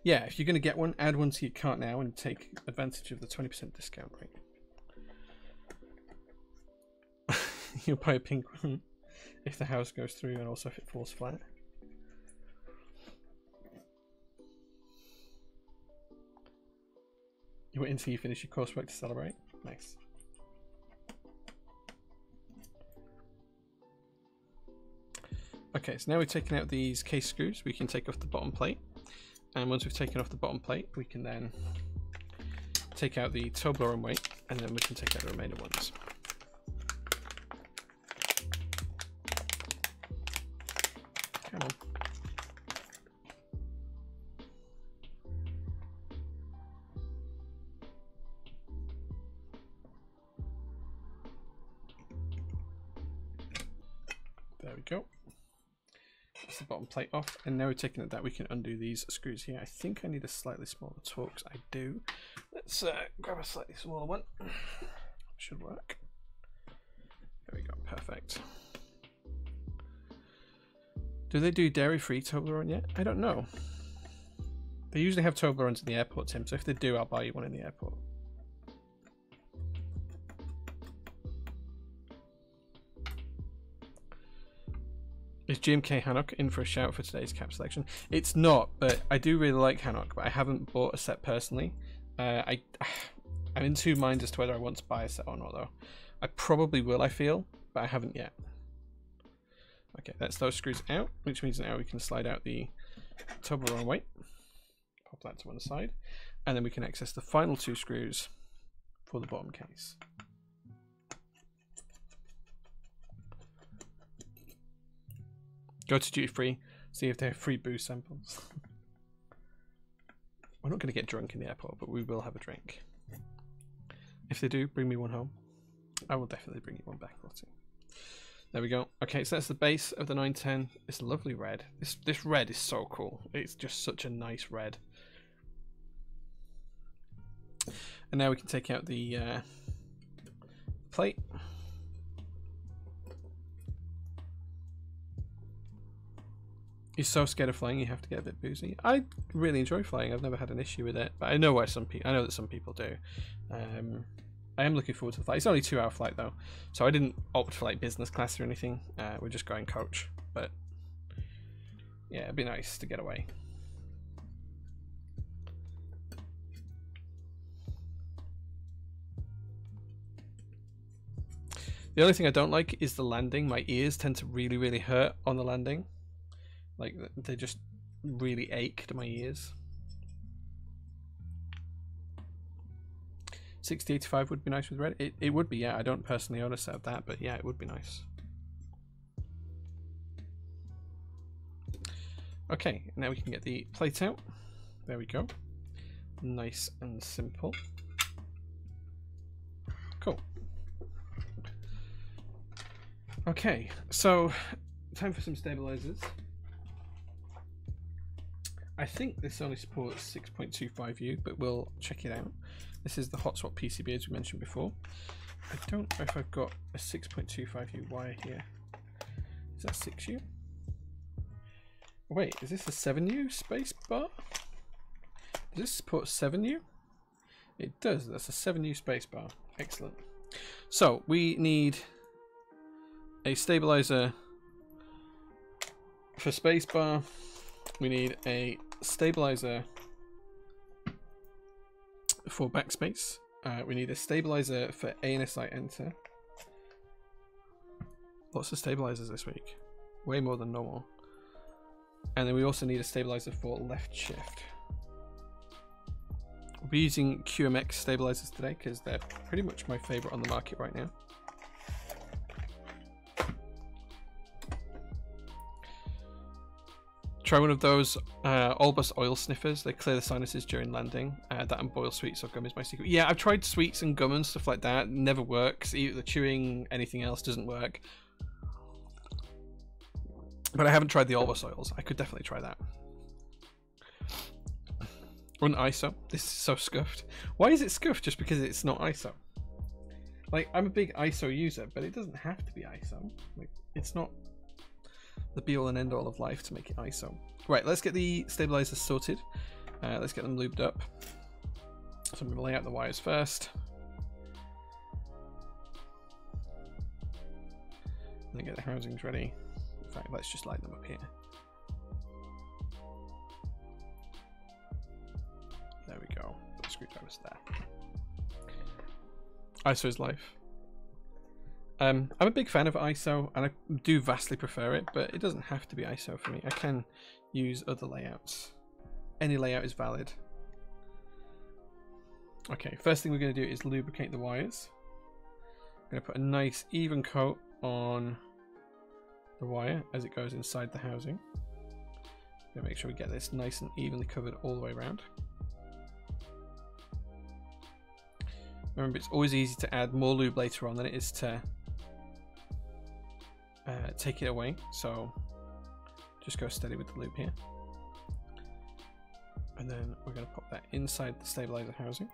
Yeah, if you're going to get one, add one to your cart now and take advantage of the 20% discount rate. You'll buy a pink one if the house goes through and also if it falls flat. You wait until you finish your coursework to celebrate. Nice. Okay, so now we've taken out these case screws, we can take off the bottom plate. And once we've taken off the bottom plate, we can then take out the Toblerone weight, and then we can take out the remaining ones. Come on. There we go. That's the bottom plate off, and now we're taking it that we can undo these screws here. I think I need a slightly smaller Torx. I do. Let's grab a slightly smaller one. Should work. There we go. Perfect. Do they do dairy-free Toblerone yet? I don't know. They usually have Toblerones in the airport, Tim, so if they do, I'll buy you one in the airport. Is GMK Hanok in for a shout for today's cap selection? It's not, but I do really like Hanok, but I haven't bought a set personally. I'm in two minds as to whether I want to buy a set or not, though. I probably will, I feel, but I haven't yet. Okay, that's those screws out, which means now we can slide out the Toblerone weight. Pop that to one side. And then we can access the final two screws for the bottom case. Go to duty free, see if they have free booze samples. We're not going to get drunk in the airport, but we will have a drink. If they do, bring me one home. I will definitely bring you one back, Lottie. There we go. Okay, so that's the base of the 910. It's lovely red. This red is so cool. It's just such a nice red. And now we can take out the plate. You're so scared of flying, you have to get a bit boozy. I really enjoy flying. I've never had an issue with it, but I know why I know that some people do. I am looking forward to the flight. It's only a 2-hour flight though, so I didn't opt for like business class or anything. We're just going coach, but yeah, it'd be nice to get away. The only thing I don't like is the landing. My ears tend to really hurt on the landing. Like, they just really ache to my ears. 6085 would be nice with red. It would be, yeah. I don't personally own a set of that, but yeah, it would be nice. Okay, now we can get the plate out. There we go. Nice and simple. Cool. Okay, so time for some stabilizers. I think this only supports 6.25U, but we'll check it out. This is the hot swap PCB as we mentioned before. I don't know if I've got a 6.25U wire here. Is that 6U? Wait, is this a 7U space bar? Does this support 7U? It does, that's a 7U space bar. Excellent. So we need a stabilizer for spacebar. We need a stabilizer for backspace. We need a stabilizer for ANSI enter. Lots of stabilizers this week. Way more than normal. And then we also need a stabilizer for left shift. We'll be using QMX stabilizers today because they're pretty much my favorite on the market right now. Try one of those all-bus oil sniffers. They clear the sinuses during landing. That and boil sweets or gum is my secret. Yeah, I've tried sweets and gum and stuff like that. It never works. Either chewing, anything else doesn't work. But I haven't tried the all-bus oils. I could definitely try that. Run ISO. This is so scuffed. Why is it scuffed just because it's not ISO? Like, I'm a big ISO user, but it doesn't have to be ISO. Like, it's not the be all and end all of life to make it ISO. Right, let's get the stabilizers sorted. Let's get them lubed up. So I'm going to lay out the wires first. And then get the housings ready. In fact, let's just light them up here. There we go. Put the screwdrivers there. ISO is life. I'm a big fan of ISO, and I do vastly prefer it, but it doesn't have to be ISO for me. I can use other layouts. Any layout is valid. Okay, first thing we're going to do is lubricate the wires. I'm going to put a nice even coat on the wire as it goes inside the housing. I'm going to make sure we get this nice and evenly covered all the way around. Remember, it's always easy to add more lube later on than it is to take it away, so just go steady with the lube here. And then we're going to pop that inside the stabilizer housing.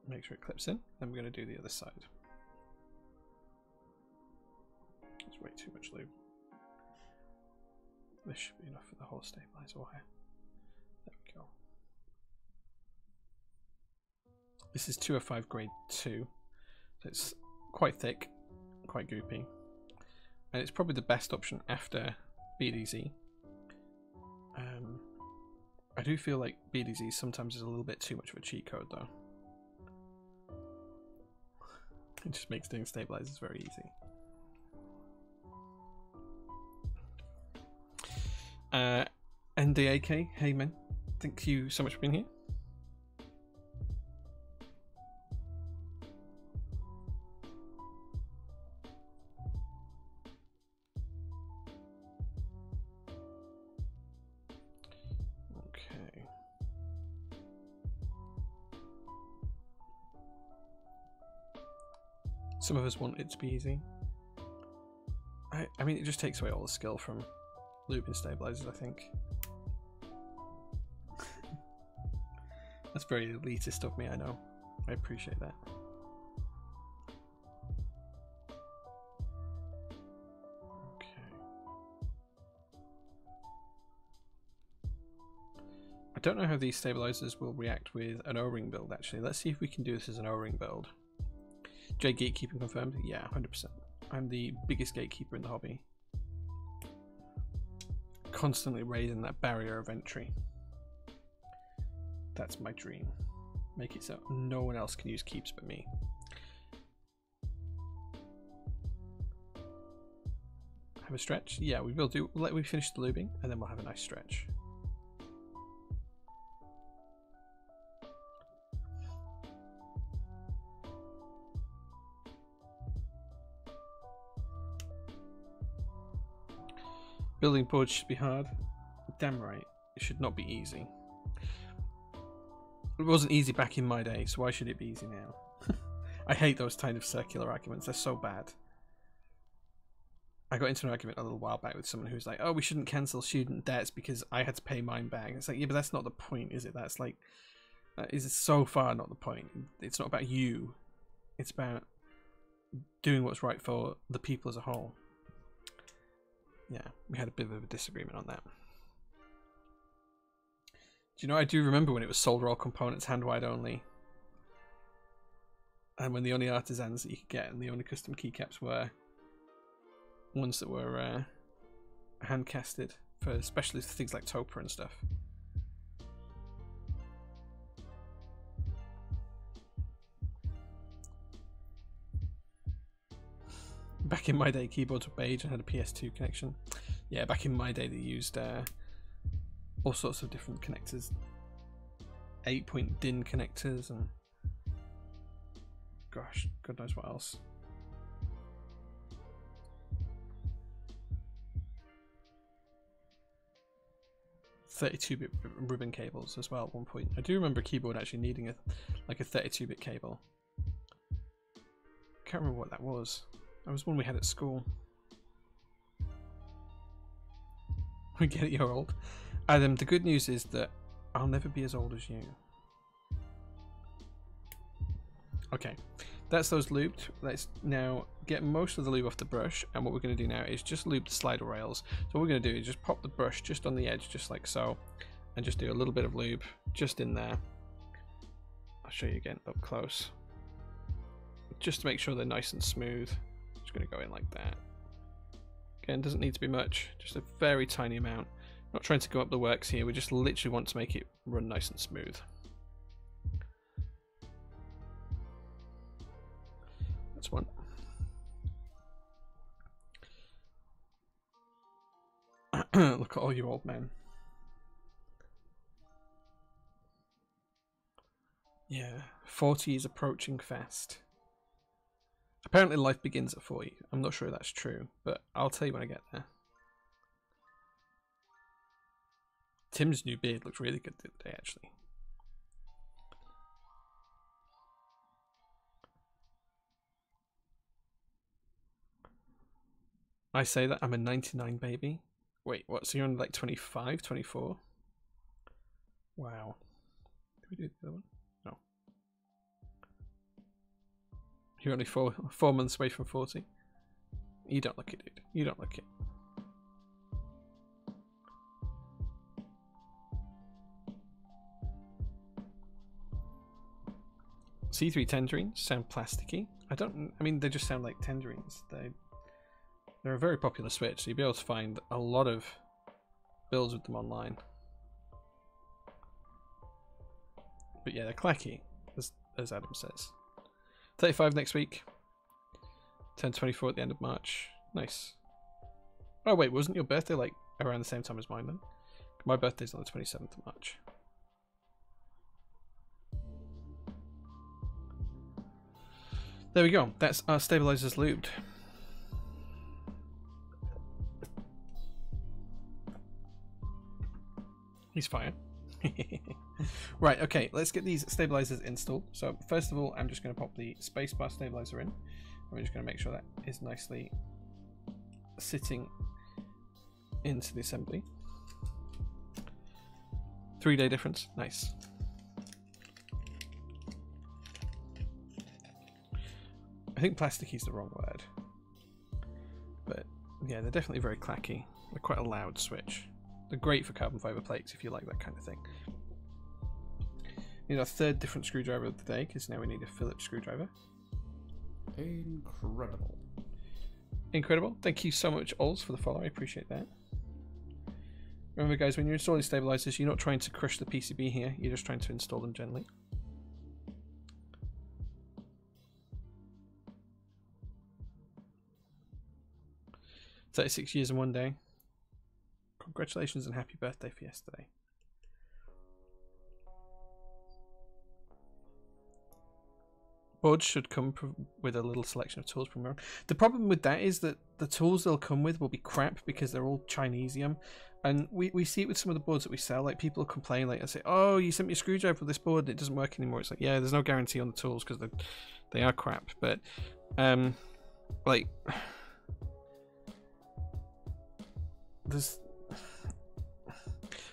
Make sure it clips in. Then we're going to do the other side. There's way too much lube. This should be enough for the whole stabilizer wire. There we go. This is 205 grade 2. So it's quite thick, quite goopy. And it's probably the best option after BDZ. I do feel like BDZ sometimes is a little bit too much of a cheat code though. It just makes doing stabilizers very easy. NDAK, hey man, thank you so much for being here. Okay. Some of us want it to be easy. I mean, it just takes away all the skill from lubing stabilizers, I think. That's very elitist of me, I know. I appreciate that. Okay. I don't know how these stabilizers will react with an O-ring build, actually. Let's see if we can do this as an O-ring build. Jae gatekeeping confirmed? Yeah, 100%. I'm the biggest gatekeeper in the hobby. Constantly raising that barrier of entry. That's my dream. Make it so no one else can use keeps but me. Have a stretch? Yeah, we will do. Let me finish the lubing and then we'll have a nice stretch. Building boards should be hard. Damn right. It should not be easy. It wasn't easy back in my day, so why should it be easy now? I hate those kind of circular arguments. They're so bad. I got into an argument a little while back with someone who's like, oh, we shouldn't cancel student debts because I had to pay mine back. It's like, yeah, but that's not the point, is it? That's like, that is so far not the point. It's not about you. It's about doing what's right for the people as a whole. Yeah, we had a bit of a disagreement on that. Do you know, I do remember when it was solder all components hand wide only. And when the only artisans that you could get and the only custom keycaps were ones that were hand casted, for especially for things like Topa and stuff. Back in my day, keyboards were beige and had a PS2 connection. Yeah, back in my day they used all sorts of different connectors. 8-point DIN connectors and gosh, God knows what else. .32-bit ribbon cables as well at one point. I do remember a keyboard actually needing a 32-bit cable. Can't remember what that was. That was one we had at school. We get it, you're old. Adam, the good news is that I'll never be as old as you. Okay, that's those lubed. Let's now get most of the lube off the brush, and what we're going to do now is just lube the slider rails. So what we're going to do is just pop the brush just on the edge, just like so, and just do a little bit of lube just in there. I'll show you again up close, just to make sure they're nice and smooth. Just going to go in like that. Again, doesn't need to be much, just a very tiny amount. Not trying to go up the works here, we just literally want to make it run nice and smooth. That's one. Look at all you old men. Yeah, 40 is approaching fast. Apparently life begins at 40. I'm not sure that's true, but I'll tell you when I get there. Tim's new beard looks really good the other day, actually. I say that I'm a 99 baby. Wait, what? So you're on like 25, 24? Wow. Did we do the other one? No. You're only four months away from 40. You don't look it, dude. You don't look it. C3 tangerines sound plasticky. I mean, they just sound like tangerines. They're a very popular switch, so you'll be able to find a lot of builds with them online. But yeah, they're clacky, as Adam says. 35 next week. 10/24 at the end of March. Nice. Oh wait, wasn't your birthday like around the same time as mine then? My birthday's on the 27th of March. There we go. That's our stabilizers lubed. He's fine. Right, okay, let's get these stabilizers installed. So first of all, I'm just going to pop the spacebar stabilizer in. We're just going to make sure that is nicely sitting into the assembly. 3-day difference, nice. I think plasticky is the wrong word, but yeah, they're definitely very clacky. They're quite a loud switch. They're great for carbon fiber plates if you like that kind of thing. Need our third different screwdriver of the day, because now we need a Phillips screwdriver. Incredible. Incredible. Thank you so much, Ols, for the follow. I appreciate that. Remember, guys, when you're installing stabilizers, you're not trying to crush the PCB here. You're just trying to install them gently. "36 years and 1 day. Congratulations and happy birthday for yesterday." Boards should come with a little selection of tools from around. The problem with that is that the tools they'll come with will be crap because they're all Chinesium. And we see it with some of the boards that we sell. Like, people complain, like, I say, "Oh, you sent me a screwdriver for this board and it doesn't work anymore." It's like, yeah, there's no guarantee on the tools because they are crap. But, like, there's...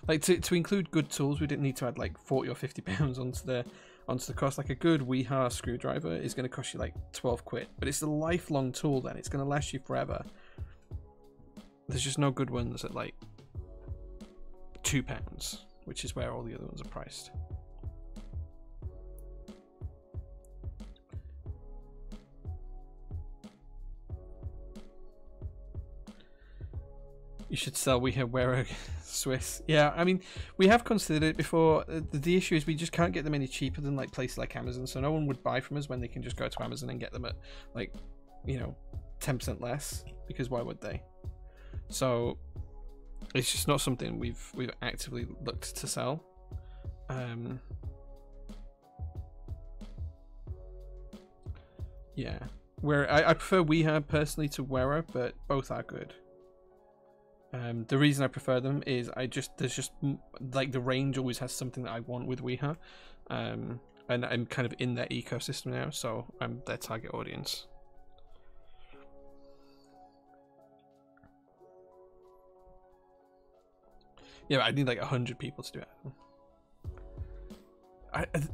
Like, to include good tools, we didn't need to add like 40 or 50 pounds onto the cost. Like, a good Weeha screwdriver is going to cost you like 12 quid, but it's a lifelong tool. Then it's going to last you forever. There's just no good ones at like £2. which is where all the other ones are priced. You should sell We Have Wear Swiss. Yeah, I mean, we have considered it before. The issue is we just can't get them any cheaper than like places like Amazon, so no one would buy from us when they can just go to Amazon and get them at like, you know, 10% less, because why would they? So it's just not something we've actively looked to sell. Yeah, where I prefer We Have personally to Wearer, but both are good. The reason I prefer them is there's just like the range always has something that I want with Weha, and I'm kind of in their ecosystem now, so I'm their target audience. Yeah, but I need like 100 people to do it.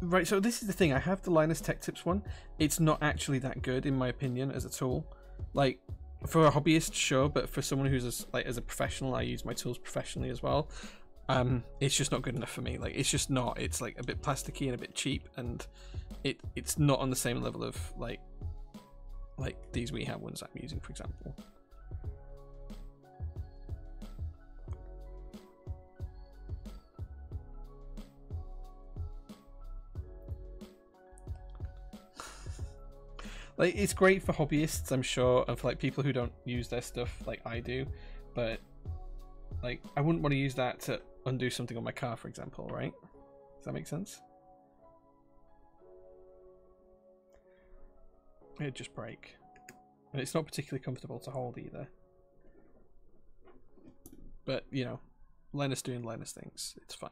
Right, so this is the thing. I have the Linus Tech Tips one. It's not actually that good in my opinion as a tool. Like, for a hobbyist, sure, but for someone who's as a professional, I use my tools professionally as well. It's just not good enough for me. Like, it's just not. It's like a bit plasticky and a bit cheap, and it's not on the same level of like these We Have ones I'm using, for example. Like, it's great for hobbyists, I'm sure, and for like people who don't use their stuff like I do, but like I wouldn't want to use that to undo something on my car, for example, right? Does that make sense? It'd just break. And it's not particularly comfortable to hold either. But, you know, Linus doing Linus things, it's fine.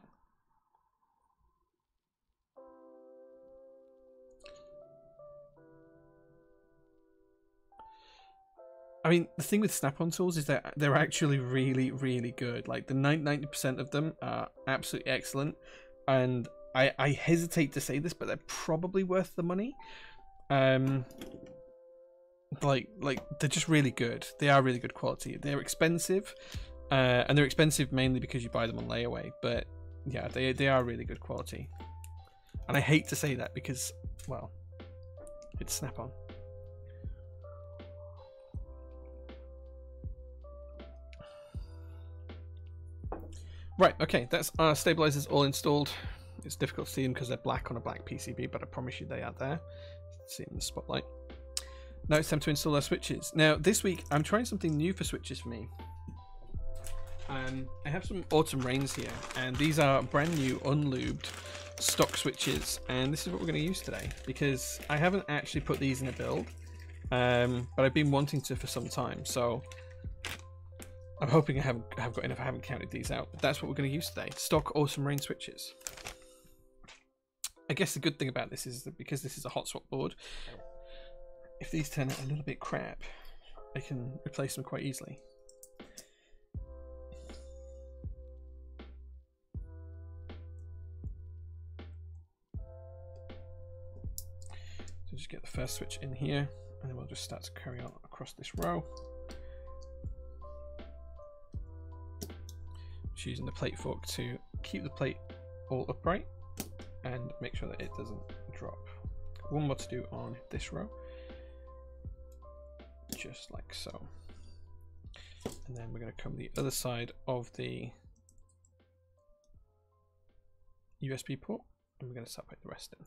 I mean, the thing with Snap-on tools is that they're actually really, really good. Like, the 90% of them are absolutely excellent. And I hesitate to say this, but they're probably worth the money. Like they're just really good. They are really good quality. They're expensive, and they're expensive mainly because you buy them on layaway. But yeah, they are really good quality. And I hate to say that because, well, it's Snap-on. Right, okay, that's our stabilizers all installed. It's difficult to see them because they're black on a black PCB, but I promise you they are there. See them in the spotlight. Now it's time to install our switches. Now this week I'm trying something new for switches for me. I have some Autumn Rains here, and these are brand new unlubed stock switches, and this is what we're going to use today because I haven't actually put these in a build, but I've been wanting to for some time, so I'm hoping I have got enough. I haven't counted these out, but that's what we're going to use today. Stock Autumn Rain switches. I guess the good thing about this is that because this is a hot swap board, if these turn out a little bit crap, I can replace them quite easily. So just get the first switch in here, and then we'll just start to carry on across this row. Just using the plate fork to keep the plate all upright and make sure that it doesn't drop. One more to do on this row, just like so. And then we're going to come the other side of the USB port, and we're going to separate the rest in.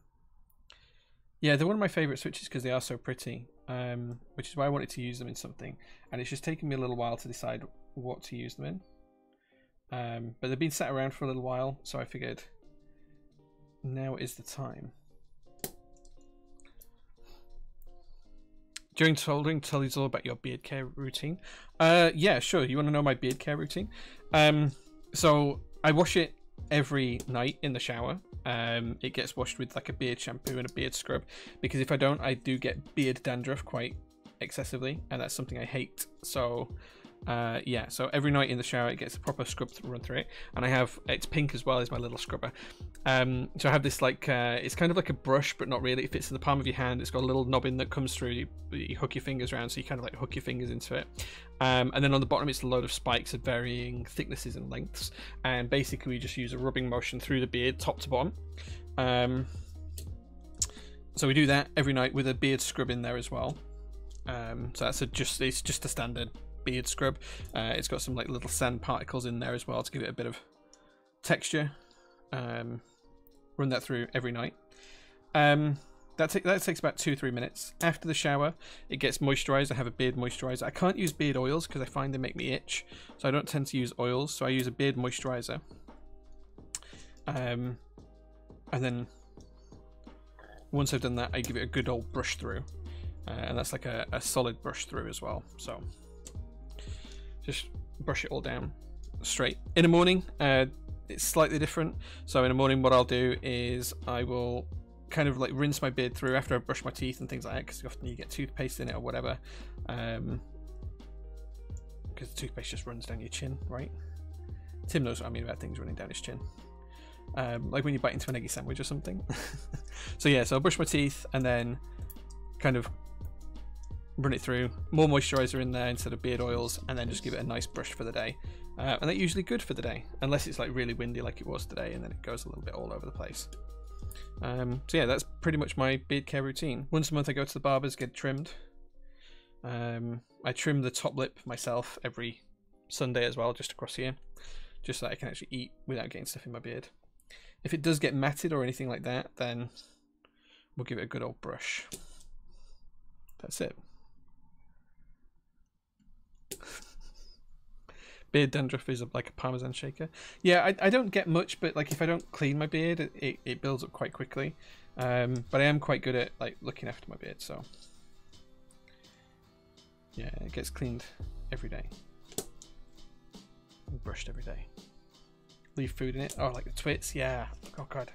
Yeah, they're one of my favorite switches because they are so pretty, which is why I wanted to use them in something, and it's just taken me a little while to decide what to use them in. But they've been sat around for a little while, so I figured now is the time. During soldering, tell us all about your beard care routine. Yeah, sure. You want to know my beard care routine? So I wash it every night in the shower. It gets washed with like a beard shampoo and a beard scrub, because if I don't, I do get beard dandruff quite excessively, and that's something I hate. So Yeah, so every night in the shower it gets a proper scrub to run through it, and I have, it's pink as well as my little scrubber. So I have this like it's kind of like a brush, but not really. It fits in the palm of your hand. It's got a little knobbing that comes through. You hook your fingers around, so you kind of like hook your fingers into it. And then on the bottom it's a load of spikes of varying thicknesses and lengths, and basically we just use a rubbing motion through the beard top to bottom. So we do that every night with a beard scrub in there as well. So that's it's just a standard beard scrub. It's got some like little sand particles in there as well to give it a bit of texture. Run that through every night. That takes about 2-3 minutes. After the shower, it gets moisturized. I have a beard moisturizer. I can't use beard oils because I find they make me itch, so I don't tend to use oils. So I use a beard moisturizer. And then once I've done that, I give it a good old brush through, and that's like a solid brush through as well. So just brush it all down straight. In the morning, it's slightly different. So in the morning, what I'll do is I will kind of like rinse my beard through after I brush my teeth and things like that, because often you get toothpaste in it or whatever, because the toothpaste just runs down your chin, right? Tim knows what I mean about things running down his chin. Like when you bite into an eggy sandwich or something. So yeah, so I'll brush my teeth and then kind of run it through. More moisturizer in there instead of beard oils, and then just give it a nice brush for the day. And that's usually good for the day, unless it's like really windy like it was today, and then it goes a little bit all over the place. So yeah, that's pretty much my beard care routine. Once a month I go to the barbers, get trimmed. I trim the top lip myself every Sunday as well, just across here, just so that I can actually eat without getting stuff in my beard. If it does get matted or anything like that, then we'll give it a good old brush. That's it. Beard dandruff is like a Parmesan shaker. Yeah, I don't get much, but like if I don't clean my beard, it builds up quite quickly. But I am quite good at like looking after my beard, so yeah, it gets cleaned every day, brushed every day. Leave food in it. Oh, like the Twits. Yeah. Oh god,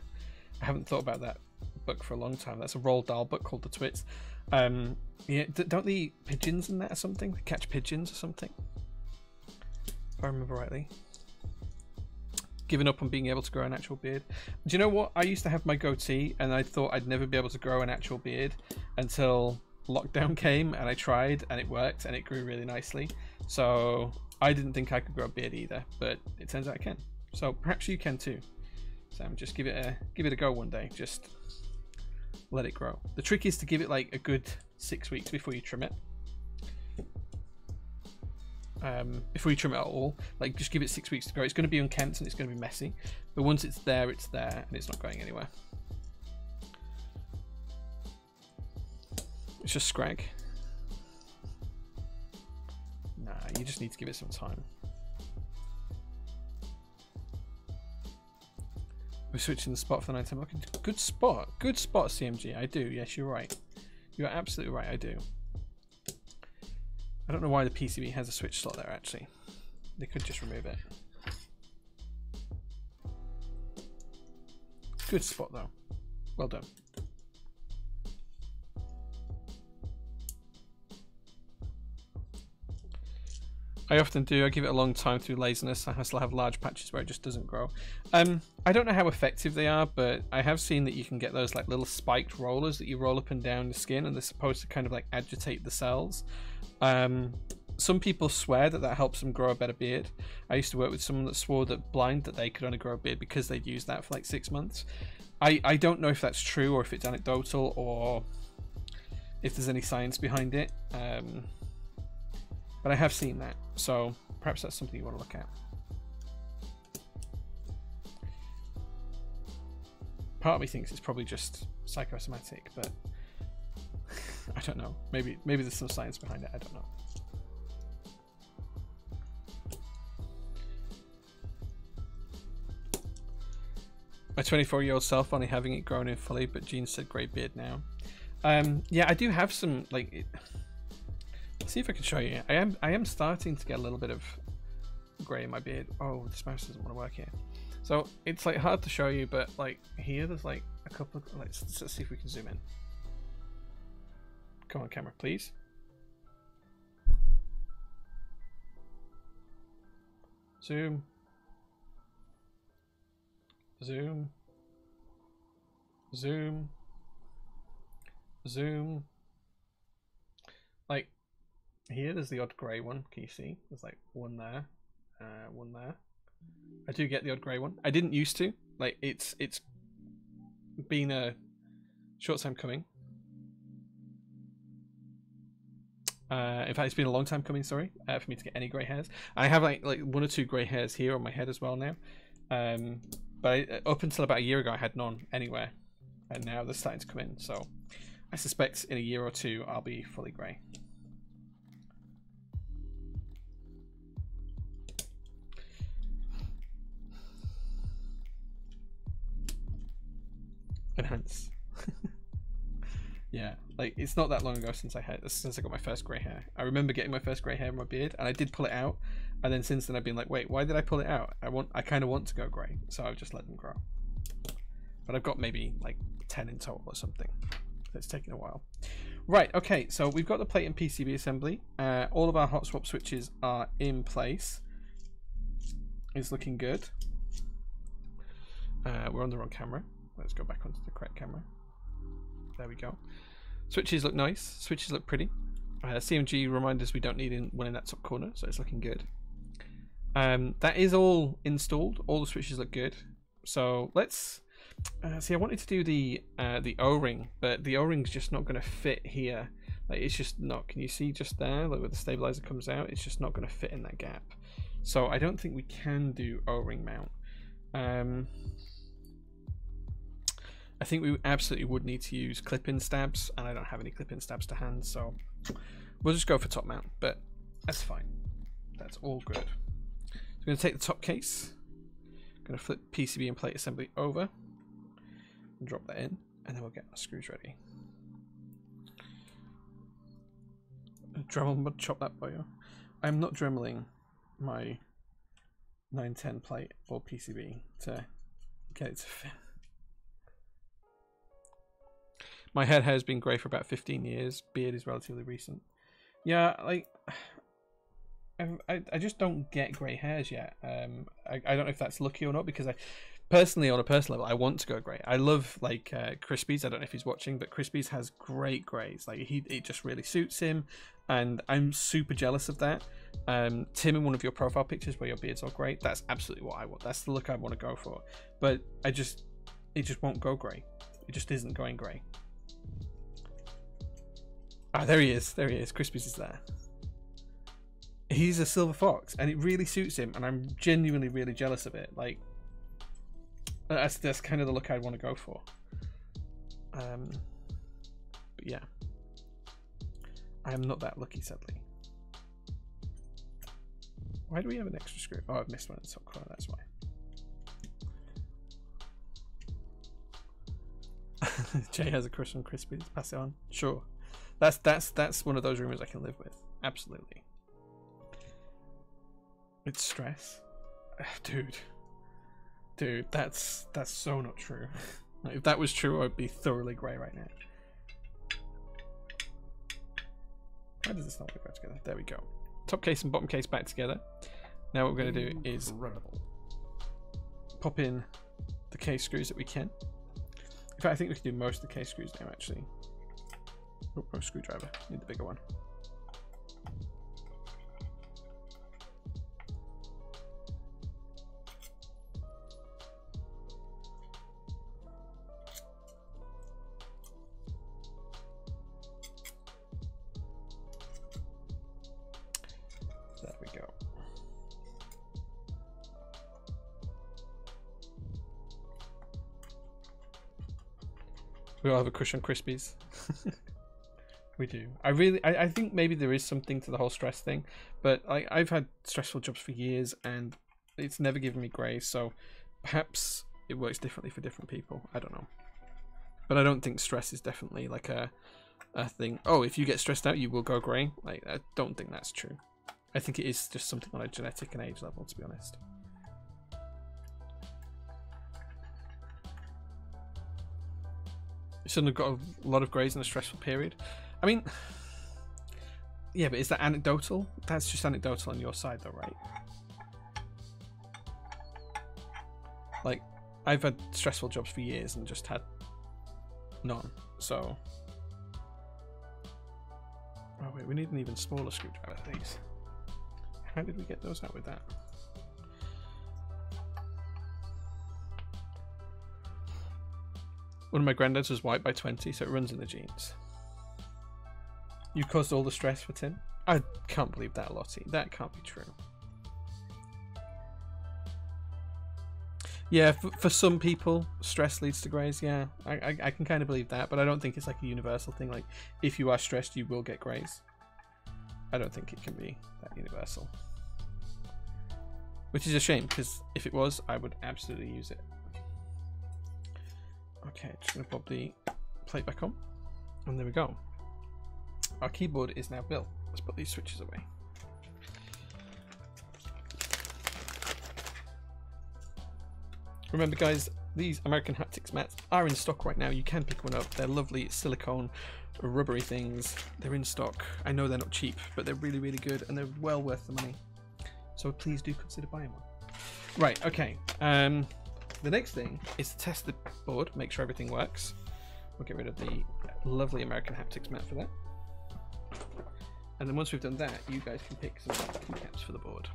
I haven't thought about that book for a long time. That's a Roald Dahl book called The Twits. Yeah, don't they eat pigeons in that or something? They catch pigeons or something, if I remember rightly. Giving up on being able to grow an actual beard. Do you know what? I used to have my goatee, and I thought I'd never be able to grow an actual beard until lockdown came, and I tried, and it worked, and it grew really nicely. So I didn't think I could grow a beard either, but it turns out I can. So perhaps you can too. Sam, just give it a go one day. Just let it grow. The trick is to give it like a good 6 weeks before you trim it. Before you trim it at all, like just give it 6 weeks to grow. It's going to be unkempt and it's going to be messy, but once it's there, and it's not going anywhere. It's just scrag. Nah, you just need to give it some time. We're switching the spot for the nighttime. Okay, good spot, CMG. I do. Yes, you're right. You're absolutely right. I do. I don't know why the PCB has a switch slot there. Actually, they could just remove it. Good spot though. Well done. I often do. I give it a long time through laziness. I still have large patches where it just doesn't grow. I don't know how effective they are, but I have seen that you can get those like little spiked rollers that you roll up and down the skin, and they're supposed to kind of like agitate the cells. Some people swear that helps them grow a better beard. I used to work with someone that swore that blind that they could only grow a beard because they'd used that for like 6 months. I don't know if that's true or if it's anecdotal or if there's any science behind it. But I have seen that, so perhaps that's something you want to look at. Part of me thinks it's probably just psychosomatic, but I don't know. Maybe there's some science behind it. I don't know. My 24-year-old self only having it grown in fully, but Jean said grey beard now. Yeah, I do have some like. Let's see if I can show you. I am starting to get a little bit of grey in my beard. Oh, this mouse doesn't want to work here. So it's like hard to show you, but like here there's like a couple of, let's see if we can zoom in. Come on camera, please. Zoom. Zoom. Zoom. Zoom. Like, here there's the odd grey one. Can you see? There's like one there. One there. I do get the odd grey one. I didn't used to. Like, it's been a short time coming. In fact, it's been a long time coming, sorry, for me to get any grey hairs. I have like 1 or 2 grey hairs here on my head as well now. But up until about a year ago, I had none anywhere. And now they're starting to come in. So I suspect in a year or 2, I'll be fully grey. Enhance. Yeah, like it's not that long ago since I got my first grey hair. I remember getting my first grey hair in my beard, and I did pull it out. And then since then, I've been like, wait, why did I pull it out? I kind of want to go grey, so I've just let them grow. But I've got maybe like 10 in total or something. It's taken a while. Right, okay, so we've got the plate and PCB assembly. All of our hot swap switches are in place. It's looking good. We're on the wrong camera. Let's go back onto the correct camera. There we go. Switches look nice. Switches look pretty. CMG reminders we don't need one in that top corner, so it's looking good. That is all installed. All the switches look good. So let's see. I wanted to do the O-ring, but the O-ring's just not going to fit here. Like it's just not. Can you see just there, like where the stabilizer comes out? It's just not going to fit in that gap. So I don't think we can do O-ring mount. I think we absolutely would need to use clip-in stabs, and I don't have any clip-in stabs to hand, so we'll just go for top mount, but that's fine. That's all good. So I'm going to take the top case, I'm going to flip PCB and plate assembly over, and drop that in, and then we'll get our screws ready. Dremel, chop that boy. I'm not dremeling my 910 plate or PCB to get it to fit. My head has been grey for about 15 years. Beard is relatively recent. Yeah, like I just don't get grey hairs yet. I don't know if that's lucky or not, because I personally, on a personal level, I want to go grey. I love like Crispy's. I don't know if he's watching, but Crispy's has great greys. Like it just really suits him, and I'm super jealous of that. Tim, in one of your profile pictures where your beard's all grey, that's absolutely what I want. That's the look I want to go for. But it just won't go grey. It just isn't going grey. Ah, there he is. There he is. Crispy's is there. He's a silver fox, and it really suits him, and I'm genuinely really jealous of it. Like, that's kind of the look I want to go for. But yeah, I'm not that lucky, sadly. Why do we have an extra screw? Oh, I've missed one in the top corner. That's why. Jay has a crush on Crispy. Pass it on. Sure. That's one of those rumors I can live with. Absolutely. It's stress. Dude, that's so not true. Like, if that was true, I'd be thoroughly grey right now. Why does this not go together? There we go. Top case and bottom case back together. Now what we're going to do is pop in the case screws that we can. In fact, I think we can do most of the case screws now, actually. Oh, screwdriver. Need the bigger one. There we go. We all have a crush on Crispies. We do. I think maybe there is something to the whole stress thing, but I've had stressful jobs for years and it's never given me grey, so perhaps it works differently for different people. I don't know. But I don't think stress is definitely like a thing. Oh, if you get stressed out, you will go grey. Like, I don't think that's true. I think it is just something on a genetic and age level, to be honest. You shouldn't have got a lot of greys in a stressful period. I mean, yeah, but is that anecdotal? That's just anecdotal on your side, though, right? Like, I've had stressful jobs for years and just had none. So, oh wait, we need an even smaller screwdriver than these. How did we get those out with that? One of my granddads was white by 20, so it runs in the genes. You caused all the stress for Tim? I can't believe that, Lottie. That can't be true. Yeah, for some people, stress leads to greys. Yeah, I can kind of believe that, but I don't think it's like a universal thing. Like, if you are stressed, you will get greys. I don't think it can be that universal. Which is a shame, because if it was, I would absolutely use it. Okay, just going to pop the plate back on. And there we go. Our keyboard is now built. Let's put these switches away. Remember guys, these American Haptics mats are in stock right now. You can pick one up. They're lovely silicone rubbery things. They're in stock. I know they're not cheap, but they're really, really good and they're well worth the money. So please do consider buying one. Right, okay. The next thing is to test the board, make sure everything works. We'll get rid of the lovely American Haptics mat for that. And then once we've done that, you guys can pick some keycaps for the board.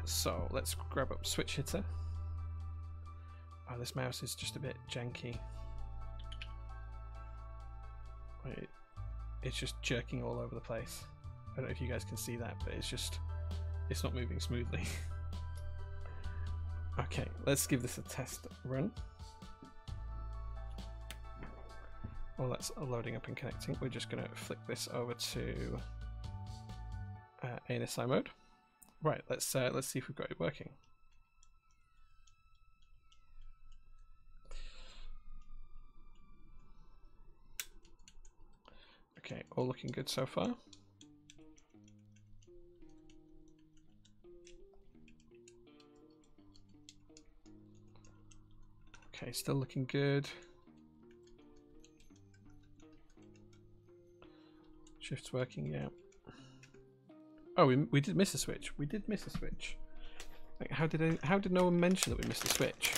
So let's grab up Switch Hitter. Oh, this mouse is just a bit janky. Wait, it's just jerking all over the place. I don't know if you guys can see that, but it's not moving smoothly. Okay, let's give this a test run. While that's loading up and connecting, we're just going to flick this over to ANSI mode. Right, let's see if we've got it working. Okay, all looking good so far. Okay, still looking good. Shift's working, yeah. Oh, we did miss a switch. We did miss a switch. Like, how did no one mention that we missed a switch?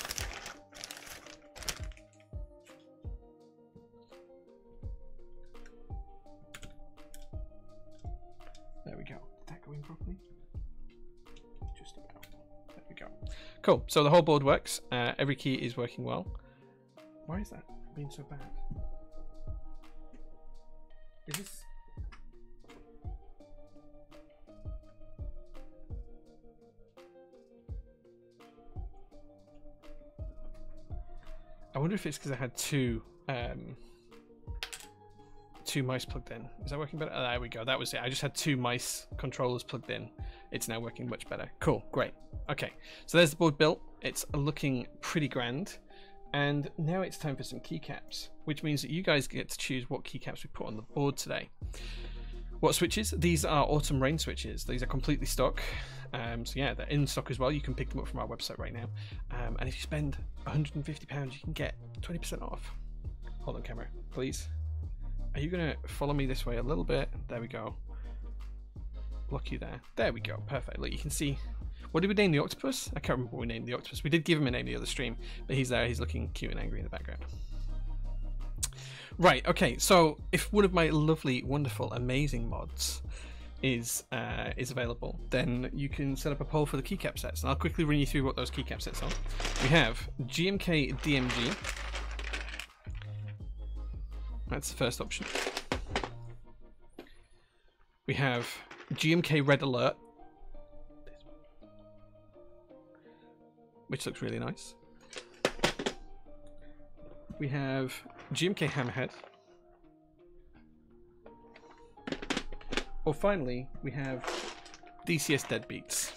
There we go. Did that go in properly? Just about. There we go. Cool. So the whole board works. Every key is working well. Why is that being so bad? Is this? I wonder if it's because I had two mice plugged in. Is that working better? Oh, there we go. That was it. I just had two mice controllers plugged in. It's now working much better. Cool. Great. Okay. So there's the board built. It's looking pretty grand. And now it's time for some keycaps, which means that you guys get to choose what keycaps we put on the board today. What switches? These are Autumn Rain switches. These are completely stock. So yeah, they're in stock as well. You can pick them up from our website right now. And if you spend £150, you can get 20% off. Hold on camera, please. Are you going to follow me this way a little bit? There we go. Block you there. There we go. Perfect. Look, you can see. What did we name the octopus? I can't remember what we named the octopus. We did give him a name the other stream, but he's there. He's looking cute and angry in the background. Right. Okay. So if one of my lovely, wonderful, amazing mods is available, then you can set up a poll for the keycap sets, and I'll quickly run you through what those keycap sets are. We have GMK DMG. That's the first option. We have GMK Red Alert, which looks really nice. We have GMK Hammerhead. Or finally, we have DCS Deadbeats.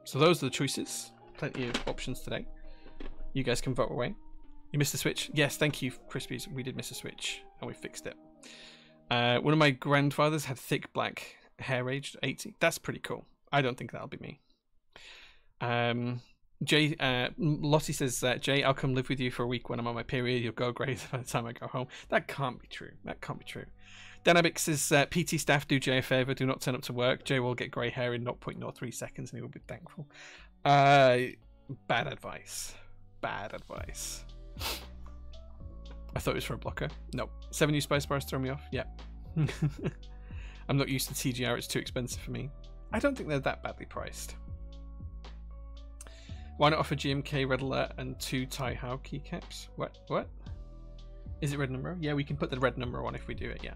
So those are the choices. Plenty of options today. You guys can vote away. You missed a switch? Yes, thank you, Crispies. We did miss a switch, and we fixed it. One of my grandfathers had thick black hair, aged 80. That's pretty cool. I don't think that'll be me. Lottie says, Jay, I'll come live with you for a week when I'm on my period. You'll go grey by the time I go home. That can't be true. That can't be true. Danabix says, PT staff, do Jay a favour. Do not turn up to work. Jay will get grey hair in 0.03 seconds and he will be thankful. Bad advice. Bad advice. I thought it was for a blocker. Nope. 7 new spice bars throw me off. Yep. I'm not used to TGR. It's too expensive for me. I don't think they're that badly priced. Why not offer GMK red alert and 2 Tai Hao keycaps? What? What? Is it red number? Yeah, we can put the red number on if we do it. Yeah.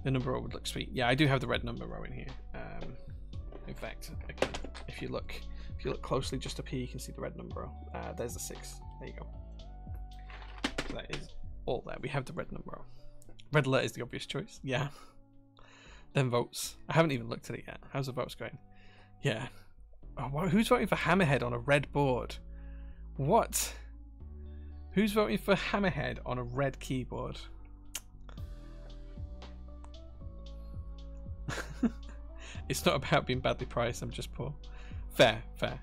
The number row would look sweet. Yeah, I do have the red number row in here. In fact, if you look closely just up here, you can see the red number row. There's the 6. There you go. So that is all there. We have the red number row. Red alert is the obvious choice. Yeah. Then votes. I haven't even looked at it yet. How's the votes going? Yeah. Oh, who's voting for Hammerhead on a red board? What? Who's voting for Hammerhead on a red keyboard? It's not about being badly priced, I'm just poor. Fair, fair.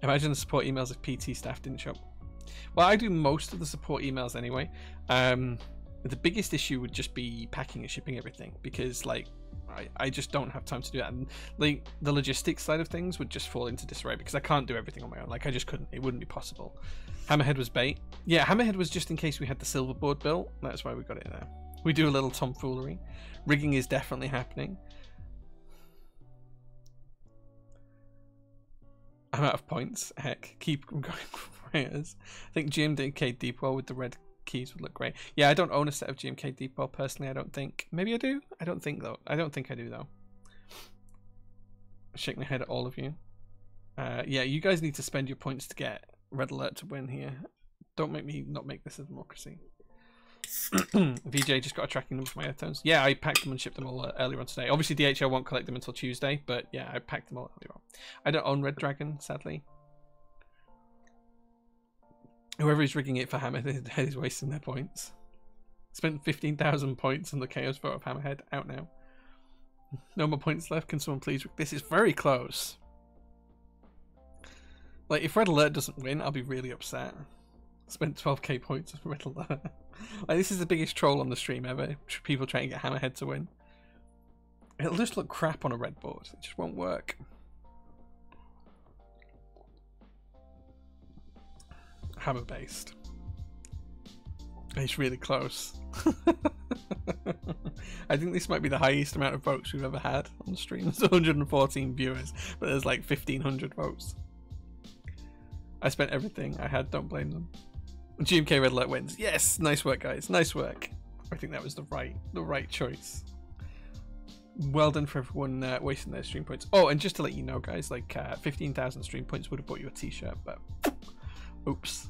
Imagine the support emails if PT staff didn't show up. Well, I do most of the support emails anyway. The biggest issue would just be packing and shipping everything, because like I just don't have time to do that, and like the logistics side of things would just fall into disarray because I can't do everything on my own. Like I just couldn't. It wouldn't be possible. Hammerhead was bait. Yeah, Hammerhead was just in case we had the silver board built. That's why we got it there. We do a little tomfoolery. Rigging is definitely happening. I'm out of points. Heck, keep them going for prayers. I think GMK Deepwell with the red keys would look great. Yeah, I don't own a set of GMK Deepwell personally. I don't think. Maybe I do. I don't think though. I don't think I do though. Shake my head at all of you. Yeah, you guys need to spend your points to get red alert to win here. Don't make me not make this a democracy. VJ just got a tracking number for my airtones. Yeah, I packed them and shipped them all earlier on today. Obviously, DHL won't collect them until Tuesday, but yeah, I packed them all earlier on. I don't own Red Dragon, sadly. Whoever is rigging it for Hammerhead is wasting their points. Spent 15,000 points on the Chaos vote of Hammerhead. Out now. No more points left. Can someone please? This is very close. Like, if Red Alert doesn't win, I'll be really upset. Spent 12k points on Red Alert. Like, this is the biggest troll on the stream ever. People trying to get Hammerhead to win. It'll just look crap on a red board. It just won't work. Hammer based. It's really close. I think this might be the highest amount of votes we've ever had on the stream. There's 114 viewers, but there's like 1,500 votes. I spent everything I had, don't blame them. GMK Red Alert wins. Yes, nice work, guys. Nice work. I think that was the right choice. Well done for everyone wasting their stream points. Oh, and just to let you know, guys, like 15,000 stream points would have bought you a t-shirt, but oops.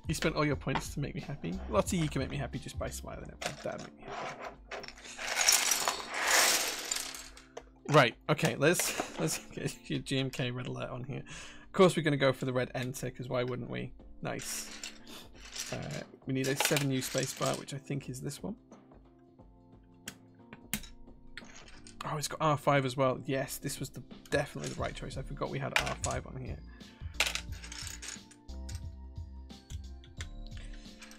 You spent all your points to make me happy. Lottie, you can make me happy just by smiling at me. That'd make me happy. Right, okay, let's get your GMK Red Alert on here. Of course we're going to go for the red enter, because why wouldn't we? Nice. We need a 7 new spacebar, which I think is this one. Oh, it's got R5 as well. Yes, this was definitely the right choice. I forgot we had R5 on here.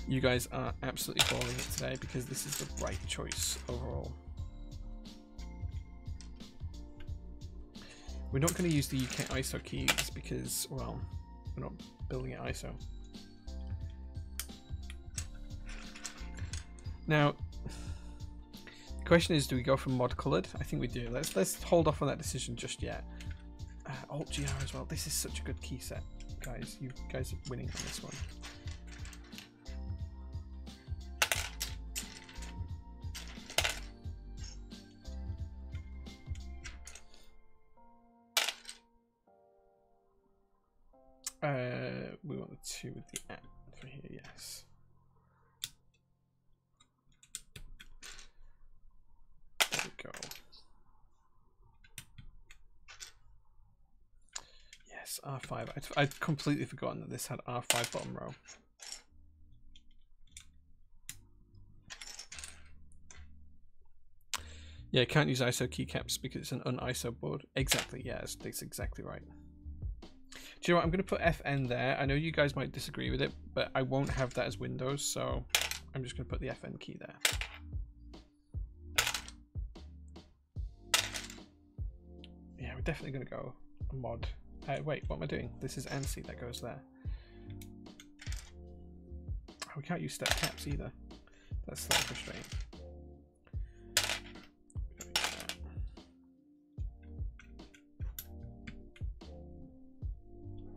You guys are absolutely balling it today because this is the right choice overall. We're not going to use the UK ISO keys because, well, we're not building it ISO. Now, the question is, do we go for mod colored? I think we do. Let's hold off on that decision just yet. Alt GR as well. This is such a good key set, guys. You guys are winning on this one. We want the 2 with the app for here, yes. There we go. Yes, R5. I'd completely forgotten that this had R5 bottom row. Yeah, can't use ISO keycaps because it's an un-ISO board. Exactly, yes, that's exactly right. Do you know what? I'm going to put FN there. I know you guys might disagree with it, but I won't have that as Windows, so I'm just going to put the FN key there. Yeah, we're definitely going to go a mod. Wait, what am I doing? This is ANSI that goes there. Oh, we can't use step caps either. That's slightly frustrating.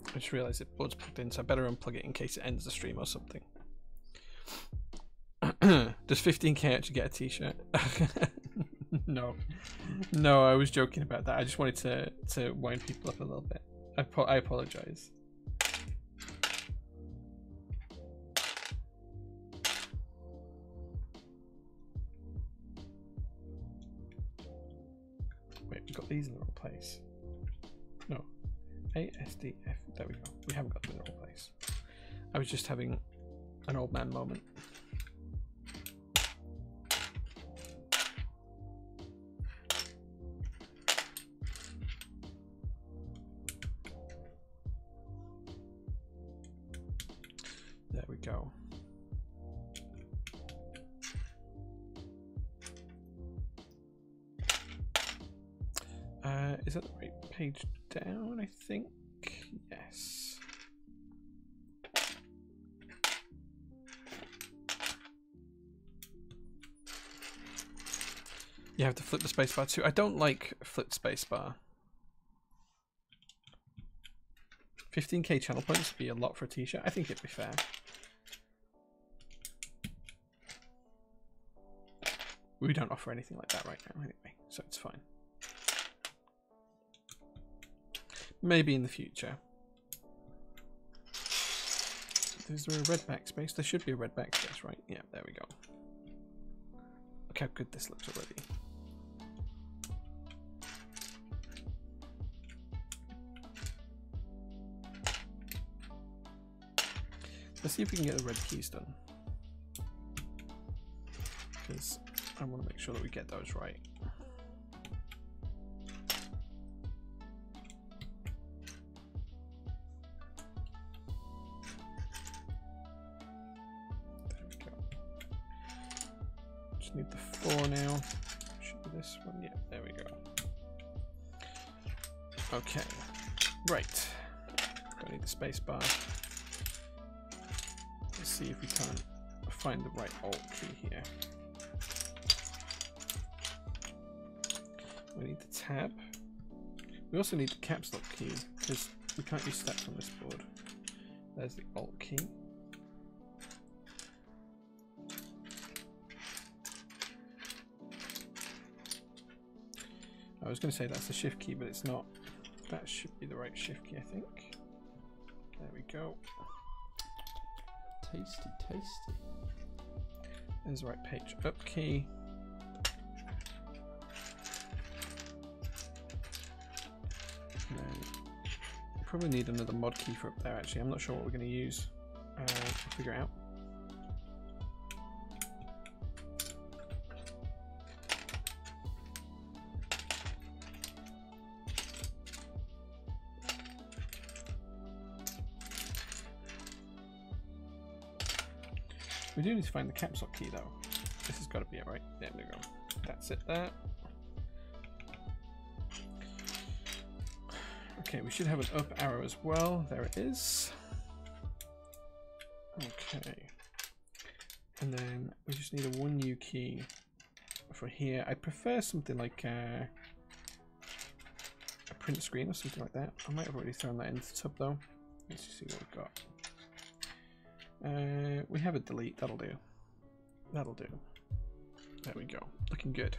I just realised it was plugged in, so I better unplug it in case it ends the stream or something. Does 15k actually get a t-shirt? No. No, I was joking about that. I just wanted to wind people up a little bit. I apologise. Wait, we got these in the wrong place. No. ASDF. There we go. We haven't got them in the wrong place. I was just having an old man moment. There we go. Is that the right page down? I think yes. You have to flip the spacebar too. I don't like flipped spacebar. 15k channel points would be a lot for a t-shirt. I think it'd be fair. We don't offer anything like that right now anyway, so it's fine. Maybe in the future. Is there a red backspace? There should be a red backspace, right? Yeah, there we go. Look how good this looks already. Let's see if we can get the red keys done. Because I want to make sure that we get those right. Need the 4 now. Should be this one. Yeah, there we go. Okay. Right. Gonna need the space bar. Let's see if we can find the right alt key here. We need the tab. We also need the caps lock key because we can't use steps on this board. There's the alt key. I was going to say that's the shift key, but it's not. That should be the right shift key, I think. There we go. Tasty, tasty. There's the right page up key. And then we probably need another mod key for up there, actually. I'm not sure what we're going to use. I'll figure it out. We do need to find the caps lock key though. This has got to be it, right? There we go. That's it there. Okay, we should have an up arrow as well. There it is. Okay. And then we just need a 1U key for here. I prefer something like a print screen or something like that. I might have already thrown that into the tub though. Let's just see what we've got. We have a delete, that'll do. That'll do. There we go. Looking good.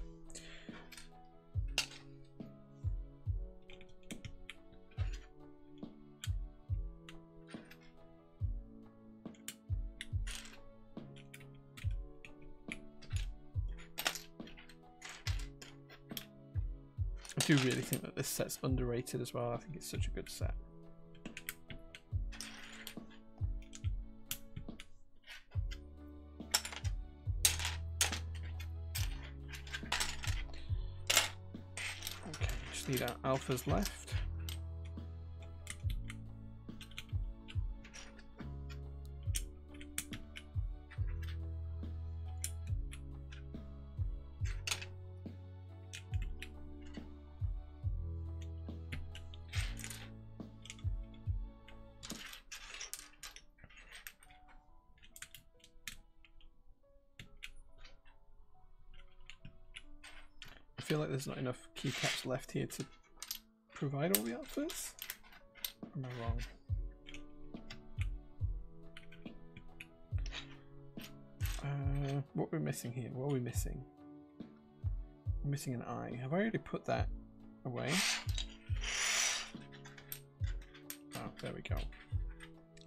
I do really think that this set's underrated as well. I think it's such a good set. Need our alphas left. feel like there's not enough keycaps left here to provide all the outfits. Or am I wrong? What are we missing here? What are we missing? We're missing an eye. Have I already put that away? Oh, there we go.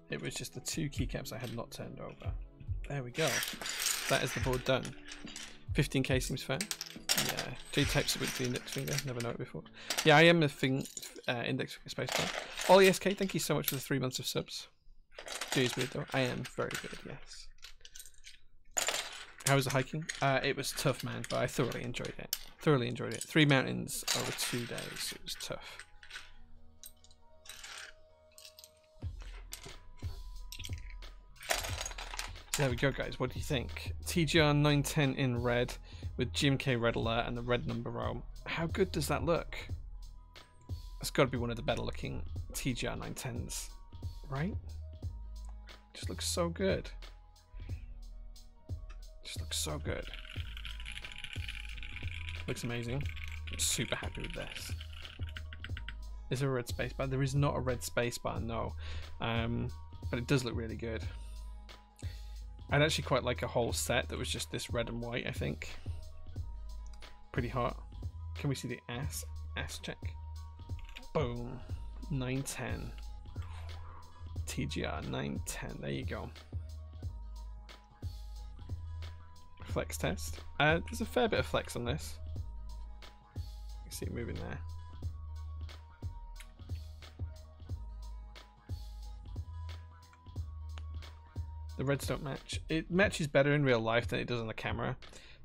It was just the 2 keycaps I had not turned over. There we go. That is the board done. 15k seems fair. Yeah, J types it with the index finger. Never know it before. Yeah, I am a index finger spacebar. Ollie SK, thank you so much for the 3 months of subs. Jae's weird though. I am very good, yes. How was the hiking? It was tough, man, but I thoroughly enjoyed it. 3 mountains over 2 days. It was tough. There we go, guys. What do you think? TGR 910 in red with GMK red alert and the red number row. How good does that look? It's got to be one of the better looking TGR 910s, right? Just looks so good. Just looks so good. Looks amazing. I'm super happy with this. Is there a red spacebar? There is not a red spacebar, no. But it does look really good. I'd actually quite like a whole set that was just this red and white, I think. Pretty hot. Can we see the ass? Ass check. Boom. 910. TGR 910. There you go. Flex test. There's a fair bit of flex on this. You can see it moving there. The reds don't match. It matches better in real life than it does on the camera.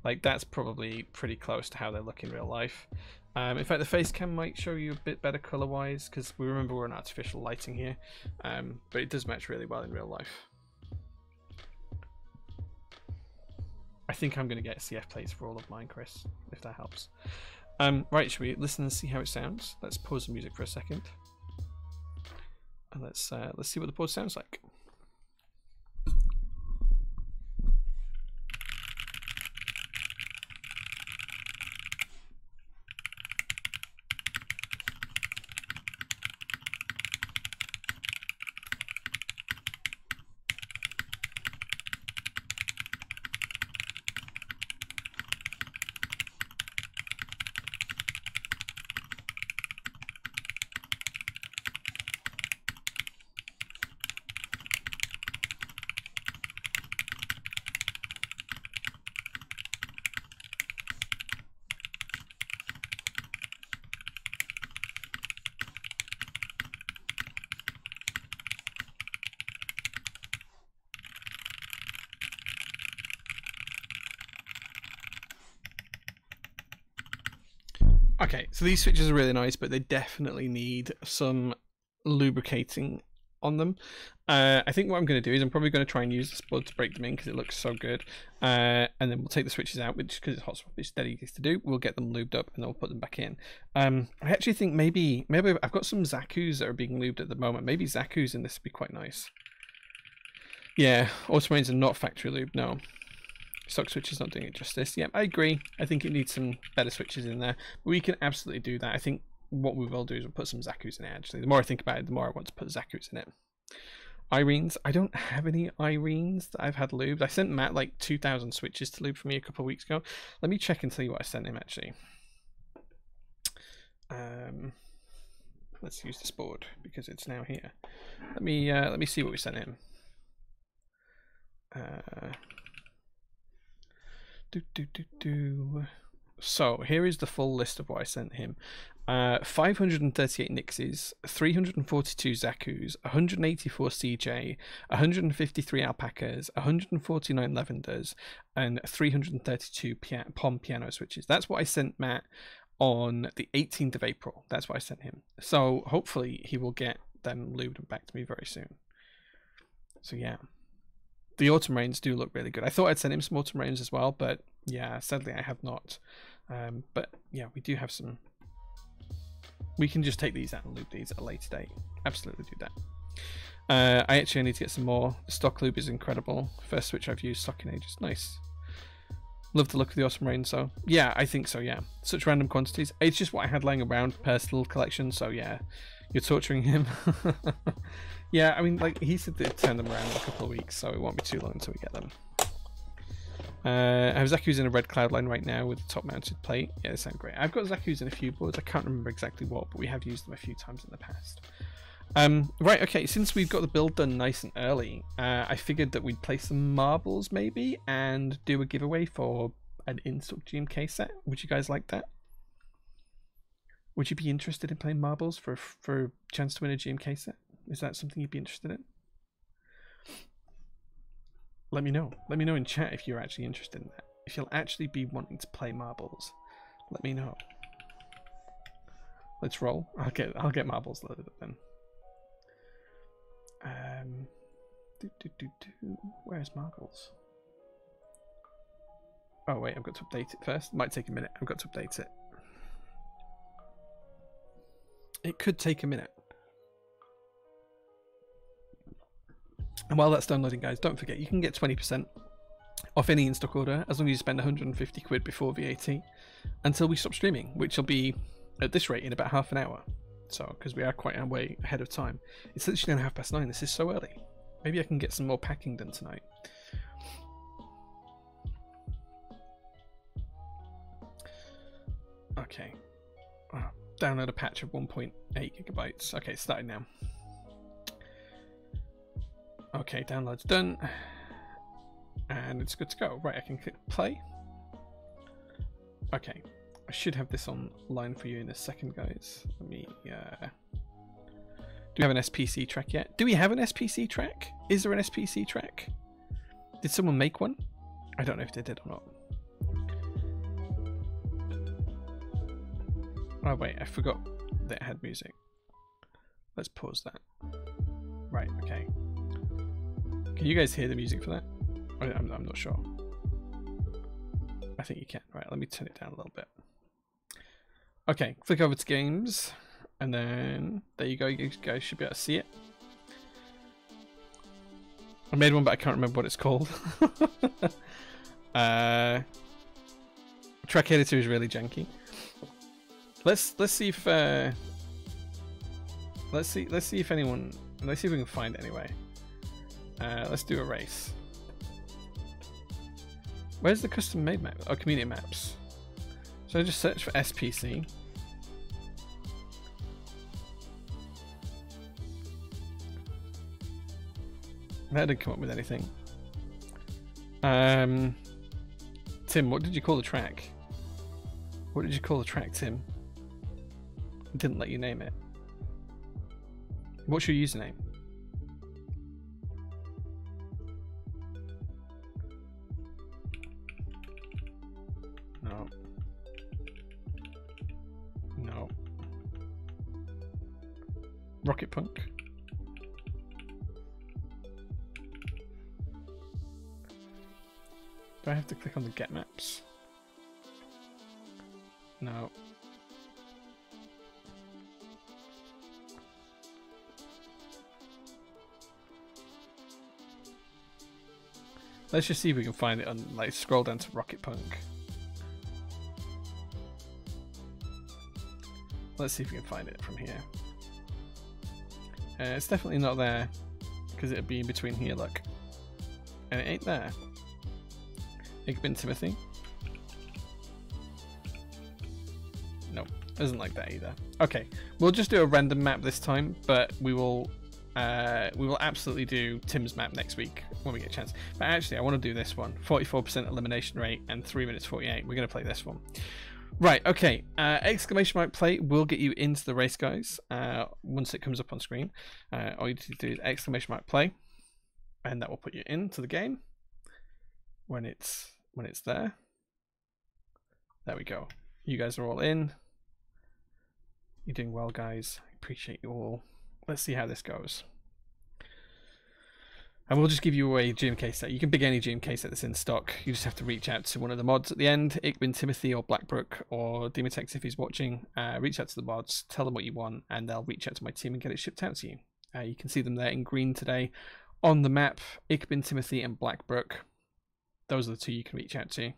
Like, that's probably pretty close to how they look in real life. In fact, the face cam might show you a bit better color wise, because we remember we're on artificial lighting here. But it does match really well in real life. I think I'm going to get CF plates for all of mine, Chris, if that helps. Right, should we listen and see how it sounds? Let's pause the music for a second. And let's see what the board sounds like. Okay, so these switches are really nice, but they definitely need some lubricating on them. I think what I'm going to do is I'm probably going to try and use this board to break them in because it looks so good. And then we'll take the switches out, which, because it's hot swap, it's dead easy to do. We'll get them lubed up and then we'll put them back in. I actually think maybe I've got some Zaku's that are being lubed at the moment. Maybe Zaku's in this would be quite nice. Yeah, Automarines are not factory lubed, no. Stock switch is not doing it justice. Yeah, I agree. I think it needs some better switches in there. But we can absolutely do that. I think what we will do is we'll put some Zaku's in it, actually. The more I think about it, the more I want to put Zaku's in it. Irenes. I don't have any Irenes that I've had lubed. I sent Matt like 2,000 switches to lube for me a couple of weeks ago. Let me check and tell you what I sent him, actually. Let's use this board because it's now here. Let me see what we sent him. So here is the full list of what I sent him. 538 Nixies, 342 Zaku's, 184 CJ, 153 Alpacas, 149 Lavenders, and 332 POM piano switches. That's what I sent Matt on the 18th of April. That's what I sent him. So hopefully he will get them lubed and back to me very soon. So yeah. The Automarines do look really good. I thought I'd send him some Automarines as well, but yeah, sadly I have not. But yeah, we do have some. We can just take these out and lube these at a later date. Absolutely do that. I actually need to get some more. The stock lube is incredible. First switch I've used stock in ages. Nice. Love the look of the Autumn Rain, so yeah, I think so, yeah. Such random quantities. It's just what I had lying around, personal collection, so yeah. You're torturing him. Yeah, I mean, like, he said they'd turn them around in a couple of weeks, so it won't be too long until we get them. I have Zaku's in a red cloud line right now with the top mounted plate. Yeah, they sound great. I've got Zaku's in a few boards. I can't remember exactly what, but we have used them a few times in the past. Right, okay, since we've got the build done nice and early, I figured that we'd play some marbles maybe and do a giveaway for an in-stock GMK set. Would you guys like that? Would you be interested in playing marbles for a chance to win a GMK set? Is that something you'd be interested in? Let me know. Let me know in chat if you're actually interested in that. If you'll actually be wanting to play marbles, let me know. Let's roll. I'll get marbles loaded up then. Where's marbles? Oh wait, I've got to update it first. Might take a minute. I've got to update it. It could take a minute. And while that's downloading, guys, don't forget you can get 20% off any in-stock order as long as you spend 150 quid before VAT until we stop streaming, which will be at this rate in about half an hour. So, because we are quite a way ahead of time. It's literally now 9:30. This is so early. Maybe I can get some more packing done tonight. Okay. Oh, download a patch of 1.8 gigabytes. Okay, starting now. Okay, download's done. And it's good to go. Right, I can click play. Okay. I should have this online for you in a second, guys. Let me, do we have an SPC track yet? Do we have an SPC track? Is there an SPC track? Did someone make one? I don't know if they did or not. Oh wait, I forgot that it had music. Let's pause that. Right, okay. Can you guys hear the music for that? I'm not sure. I think you can. Right, let me turn it down a little bit. Okay, click over to games, and then there you go. You guys should be able to see it. I made one, but I can't remember what it's called. Track editor is really janky. Let's see if let's see if we can find it anyway. Let's do a race. Where's the custom made map? Oh, community maps. So I just search for SPC. That didn't come up with anything. Tim, what did you call the track? What did you call the track, Tim? It didn't let you name it. What's your username? No. No. Rocket Punk? Do I have to click on the get maps? No. Let's just see if we can find it on, like, scroll down to Rocket Punk. Let's see if we can find it from here. It's definitely not there, because it'd be in between here, look. And it ain't there. Igbin Timothy. Nope, isn't like that either. Okay, we'll just do a random map this time, but we will absolutely do Tim's map next week when we get a chance. But actually, I want to do this one. 44% elimination rate and 3 minutes 48. We're going to play this one. Right, okay. Exclamation mark play will get you into the race, guys. Once it comes up on screen, all you need to do is exclamation mark play, and that will put you into the game when it's there. There we go. You guys are all in. You're doing well, guys. I appreciate you all. Let's see how this goes. And we'll just give you away a GMK set. You can pick any GMK set that's in stock. You just have to reach out to one of the mods at the end. Igbin Timothy or Blackbrook or Demotex if he's watching. Reach out to the mods, tell them what you want, and they'll reach out to my team and get it shipped out to you. You can see them there in green today on the map. Igbin Timothy and Blackbrook. Those are the two you can reach out to.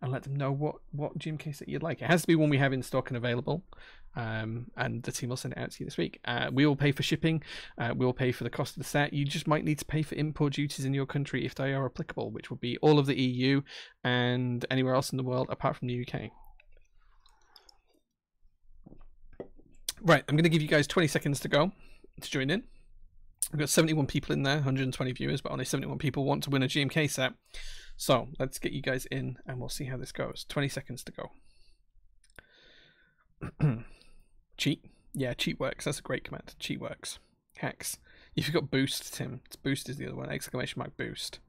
and let them know what GMK set you'd like. It has to be one we have in stock and available, and the team will send it out to you this week. We will pay for shipping. We will pay for the cost of the set. You just might need to pay for import duties in your country if they are applicable, which would be all of the EU and anywhere else in the world apart from the UK. Right, I'm going to give you guys 20 seconds to go to join in. We've got 71 people in there, 120 viewers, but only 71 people want to win a GMK set. So let's get you guys in and we'll see how this goes. 20 seconds to go. Cheat? Yeah, cheat works. That's a great command. Cheat works. Hacks. You forgot boost, Tim. It's boost is the other one. Exclamation mark boost.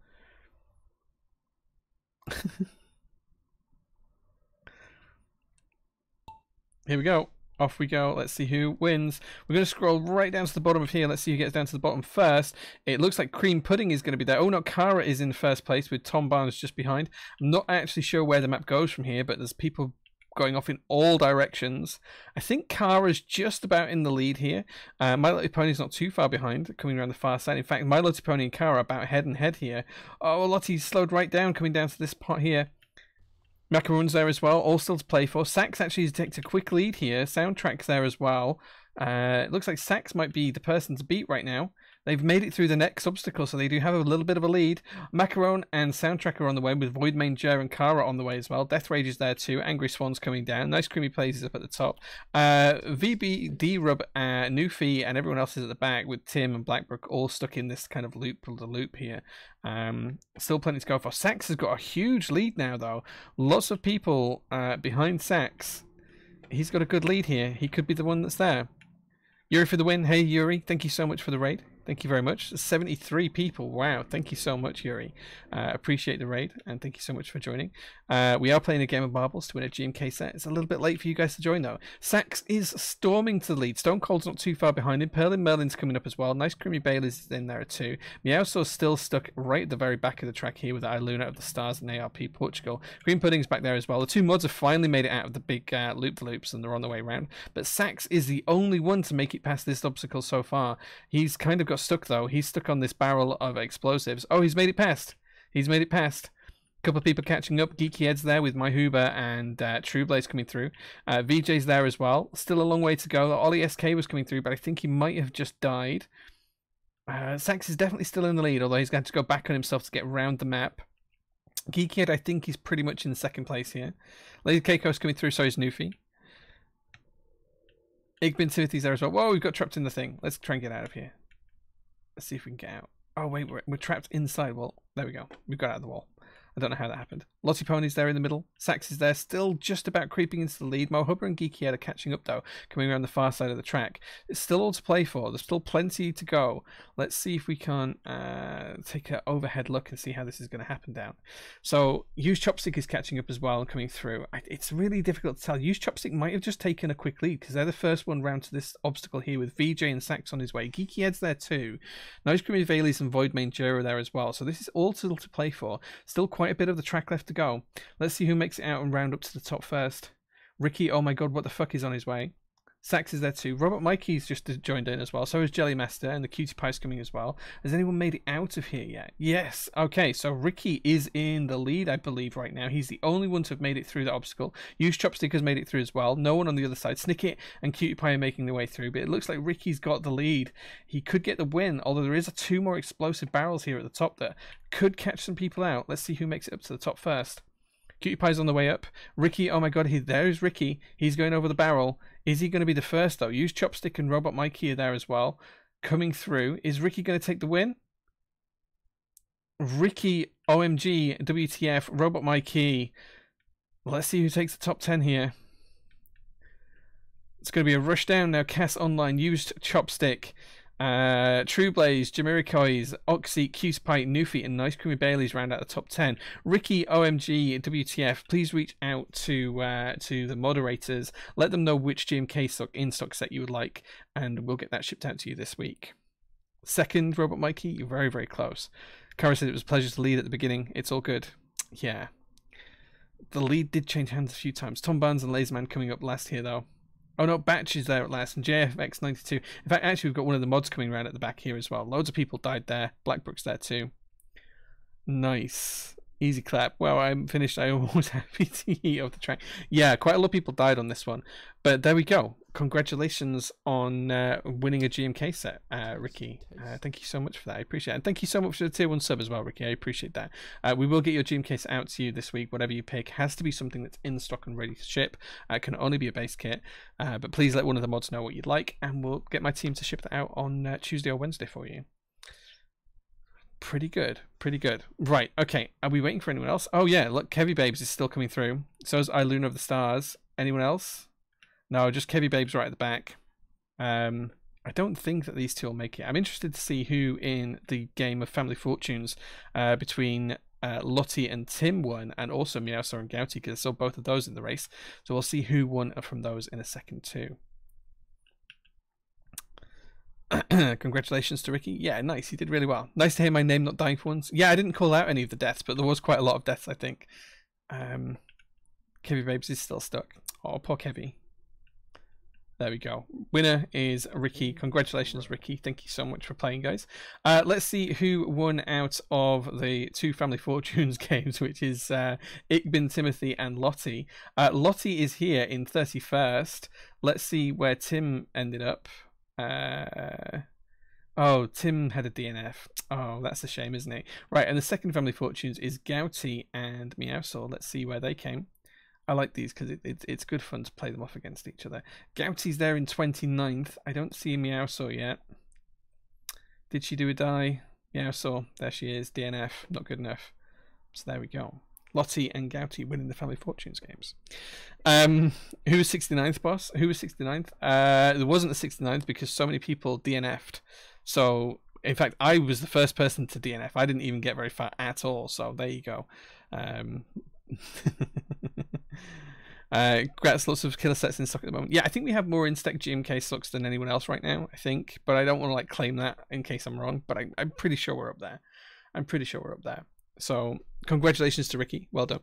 Here we go. Off we go. Let's see who wins. We're going to scroll right down to the bottom of here. Let's see who gets down to the bottom first. It looks like Cream Pudding is going to be there. Oh no, Kara is in first place with Tom Barnes just behind. I'm not actually sure where the map goes from here, but there's people going off in all directions. I think Kara's just about in the lead here. My Little Pony's not too far behind, coming around the far side. In fact, My Little Pony and Kara are about head and head here. Oh, Lottie's slowed right down, coming down to this part here. Macaroon's there as well, all still to play for. Sax actually takes a quick lead here. Soundtrack's there as well. It looks like Sax might be the person to beat right now. They've made it through the next obstacle, so they do have a little bit of a lead. Macaron and Soundtrack are on the way, with Voidmane, Jer and Kara on the way as well. Death Rage is there too. Angry Swan's coming down. Nice Creamy Plays is up at the top. VB, D-Rub, Newfie, and everyone else is at the back, with Tim and Blackbrook all stuck in this kind of loop here. Still plenty to go for. Sax has got a huge lead now, though. Lots of people behind Sax. He's got a good lead here. He could be the one that's there. Yuri for the win. Hey, Yuri. Thank you so much for the raid. Thank you very much. 73 people. Wow. Thank you so much, Yuri. Appreciate the raid, and thank you so much for joining. We are playing a game of marbles to win a GMK set. It's a little bit late for you guys to join, though. Sax is storming to the lead. Stone Cold's not too far behind him. Perlin Merlin's coming up as well. Nice Creamy Bailey's in there too. Meowsaw's still stuck right at the very back of the track here with Iluna of the Stars and ARP Portugal. Green Pudding's back there as well. The two mods have finally made it out of the big loop-the-loops, and they're on the way around. But Sax is the only one to make it past this obstacle so far. He's kind of got stuck, though. He's stuck on this barrel of explosives. Oh, he's made it past. He's made it past. A couple of people catching up. Geeky Ed's there with My Hoover and True Blaze coming through. VJ's there as well. Still a long way to go. Ollie SK was coming through, but I think he might have just died. Sax is definitely still in the lead, although he's going to go back on himself to get around the map. Geeky Ed, I think he's pretty much in second place here. Lady Keiko's coming through, so is Newfie. Igbin Timothy's there as well. Whoa, we've got trapped in the thing. Let's try and get out of here. Let's see if we can get out. Oh, wait, we're trapped inside. Well, there we go. We got out of the wall. I don't know how that happened. Lottie Pony's there in the middle. Sax is there, still just about creeping into the lead. Mohubber and Geeky Ed are catching up, though, coming around the far side of the track. It's still all to play for. There's still plenty to go. Let's see if we can take an overhead look and see how this is going to happen down. So, Used Chopstick is catching up as well and coming through. It's really difficult to tell. Used Chopstick might have just taken a quick lead because they're the first one round to this obstacle here with VJ and Sax on his way. Geeky Ed's there too. Nice Creamy Valeys and Voidmane Jero are there as well. So, this is all still to play for. Still quite a bit of the track left to go. Let's see who makes it out and round up to the top first. Ricky, oh my god, what the fuck is on his way? Sax is there too. Robert Mikey's just joined in as well. So is Jelly Master, and the Cutie Pie's coming as well. Has anyone made it out of here yet? Yes. Okay, so Ricky is in the lead, I believe, right now. He's the only one to have made it through the obstacle. Used Chopstick has made it through as well. No one on the other side. Snicket and Cutie Pie are making their way through, but it looks like Ricky's got the lead. He could get the win, although there is two more explosive barrels here at the top that could catch some people out. Let's see who makes it up to the top first. Cutie Pie's on the way up. Ricky, oh my god, there's Ricky. He's going over the barrel. Is he going to be the first, though? Use Chopstick and Robot Mikey are there as well. Coming through. Is Ricky going to take the win? Ricky, OMG, WTF, Robot Mikey. Let's see who takes the top 10 here. It's going to be a rush down now. Cass Online, Used Chopstick. True Blaze, Jamirikois, Oxy, Cuspite, Newfie, and Nice Creamy Bailey's round out the top 10. Ricky, OMG, WTF, please reach out to the moderators. Let them know which GMK in-stock set you would like, and we'll get that shipped out to you this week. Second, Robot Mikey, you're very, very close. Kara said it was a pleasure to lead at the beginning. It's all good. Yeah. The lead did change hands a few times. Tom Barnes and Laserman coming up last here, though. Oh no, Batch is there at last, and JFX92. In fact, actually, we've got one of the mods coming around at the back here as well. Loads of people died there. Blackbrook's there too. Nice. Easy clap. Well, I'm finished. I almost happy to eat off the track. Yeah, quite a lot of people died on this one, but there we go. Congratulations on winning a GMK set, Ricky. Thank you so much for that. I appreciate it. And thank you so much for the tier 1 sub as well, Ricky. I appreciate that. We will get your GMK set out to you this week. Whatever you pick has to be something that's in stock and ready to ship. It can only be a base kit, but please let one of the mods know what you'd like, and we'll get my team to ship that out on Tuesday or Wednesday for you. Pretty good, pretty good. Right, okay. Are we waiting for anyone else? Oh yeah, look, Kevy Babes is still coming through. So is Iluna of the Stars. Anyone else? No, just Kevy Babes right at the back. I don't think that these two will make it. I'm interested to see who in the game of Family Fortunes between Lottie and Tim won, and also Meowser and Gouty, because I saw both of those in the race. So we'll see who won from those in a second too. Congratulations to Ricky. Yeah, nice. He did really well. Nice to hear my name not dying for once. Yeah, I didn't call out any of the deaths, but there was quite a lot of deaths, I think. Kevy Babes is still stuck. Oh, poor Kevy. There we go. Winner is Ricky. Congratulations, Ricky. Thank you so much for playing, guys. Let's see who won out of the 2 Family Fortunes games, which is Ickbin Timothy and Lottie. Lottie is here in 31st. Let's see where Tim ended up. Oh, Tim had a DNF. Oh, that's a shame, isn't it? Right, and the second Family Fortunes is Gouty and Meowsaur. Let's see where they came. I like these because it's good fun to play them off against each other. Gouty's there in 29th. I don't see Meowsaur yet. Did she do a die? Meowsaur, there she is. DNF, not good enough. So there we go. Lottie and Gouty winning the Family Fortunes games. Who was 69th, boss? Who was 69th? There wasn't a 69th because so many people DNF'd. So, in fact, I was the first person to DNF. I didn't even get very far at all. So, there you go. Congrats, lots of killer sets in stock at the moment. Yeah, I think we have more in-stack GMK stocks than anyone else right now, I think. But I don't want to like claim that in case I'm wrong. But I'm pretty sure we're up there. I'm pretty sure we're up there. So, congratulations to Ricky. Well done.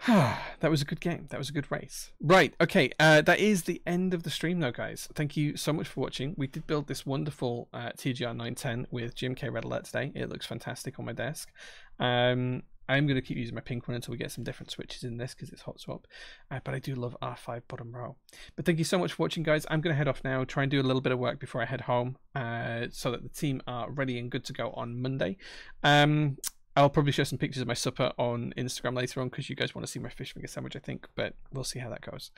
That was a good game. That was a good race. Right, okay. That is the end of the stream now, guys. Thank you so much for watching. We did build this wonderful TGR 910 with GMK Red Alert today. It looks fantastic on my desk. I'm going to keep using my pink one until we get some different switches in this because it's hot swap. But I do love R5 bottom row. But thank you so much for watching, guys. I'm going to head off now, try and do a little bit of work before I head home so that the team are ready and good to go on Monday. I'll probably share some pictures of my supper on Instagram later on because you guys want to see my fish finger sandwich, I think, but we'll see how that goes.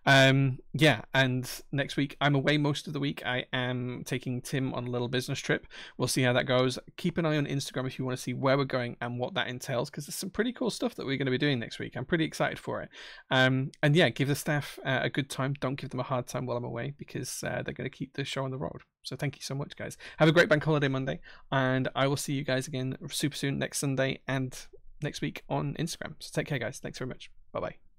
Yeah, and next week, I'm away most of the week. I am taking Tim on a little business trip. We'll see how that goes. Keep an eye on Instagram if you want to see where we're going and what that entails, because there's some pretty cool stuff that we're going to be doing next week. I'm pretty excited for it. And yeah, give the staff a good time. Don't give them a hard time while I'm away because they're going to keep the show on the road. So thank you so much, guys. Have a great bank holiday Monday, and I will see you guys again super soon next Sunday and next week on Instagram. So take care, guys. Thanks very much. Bye-bye.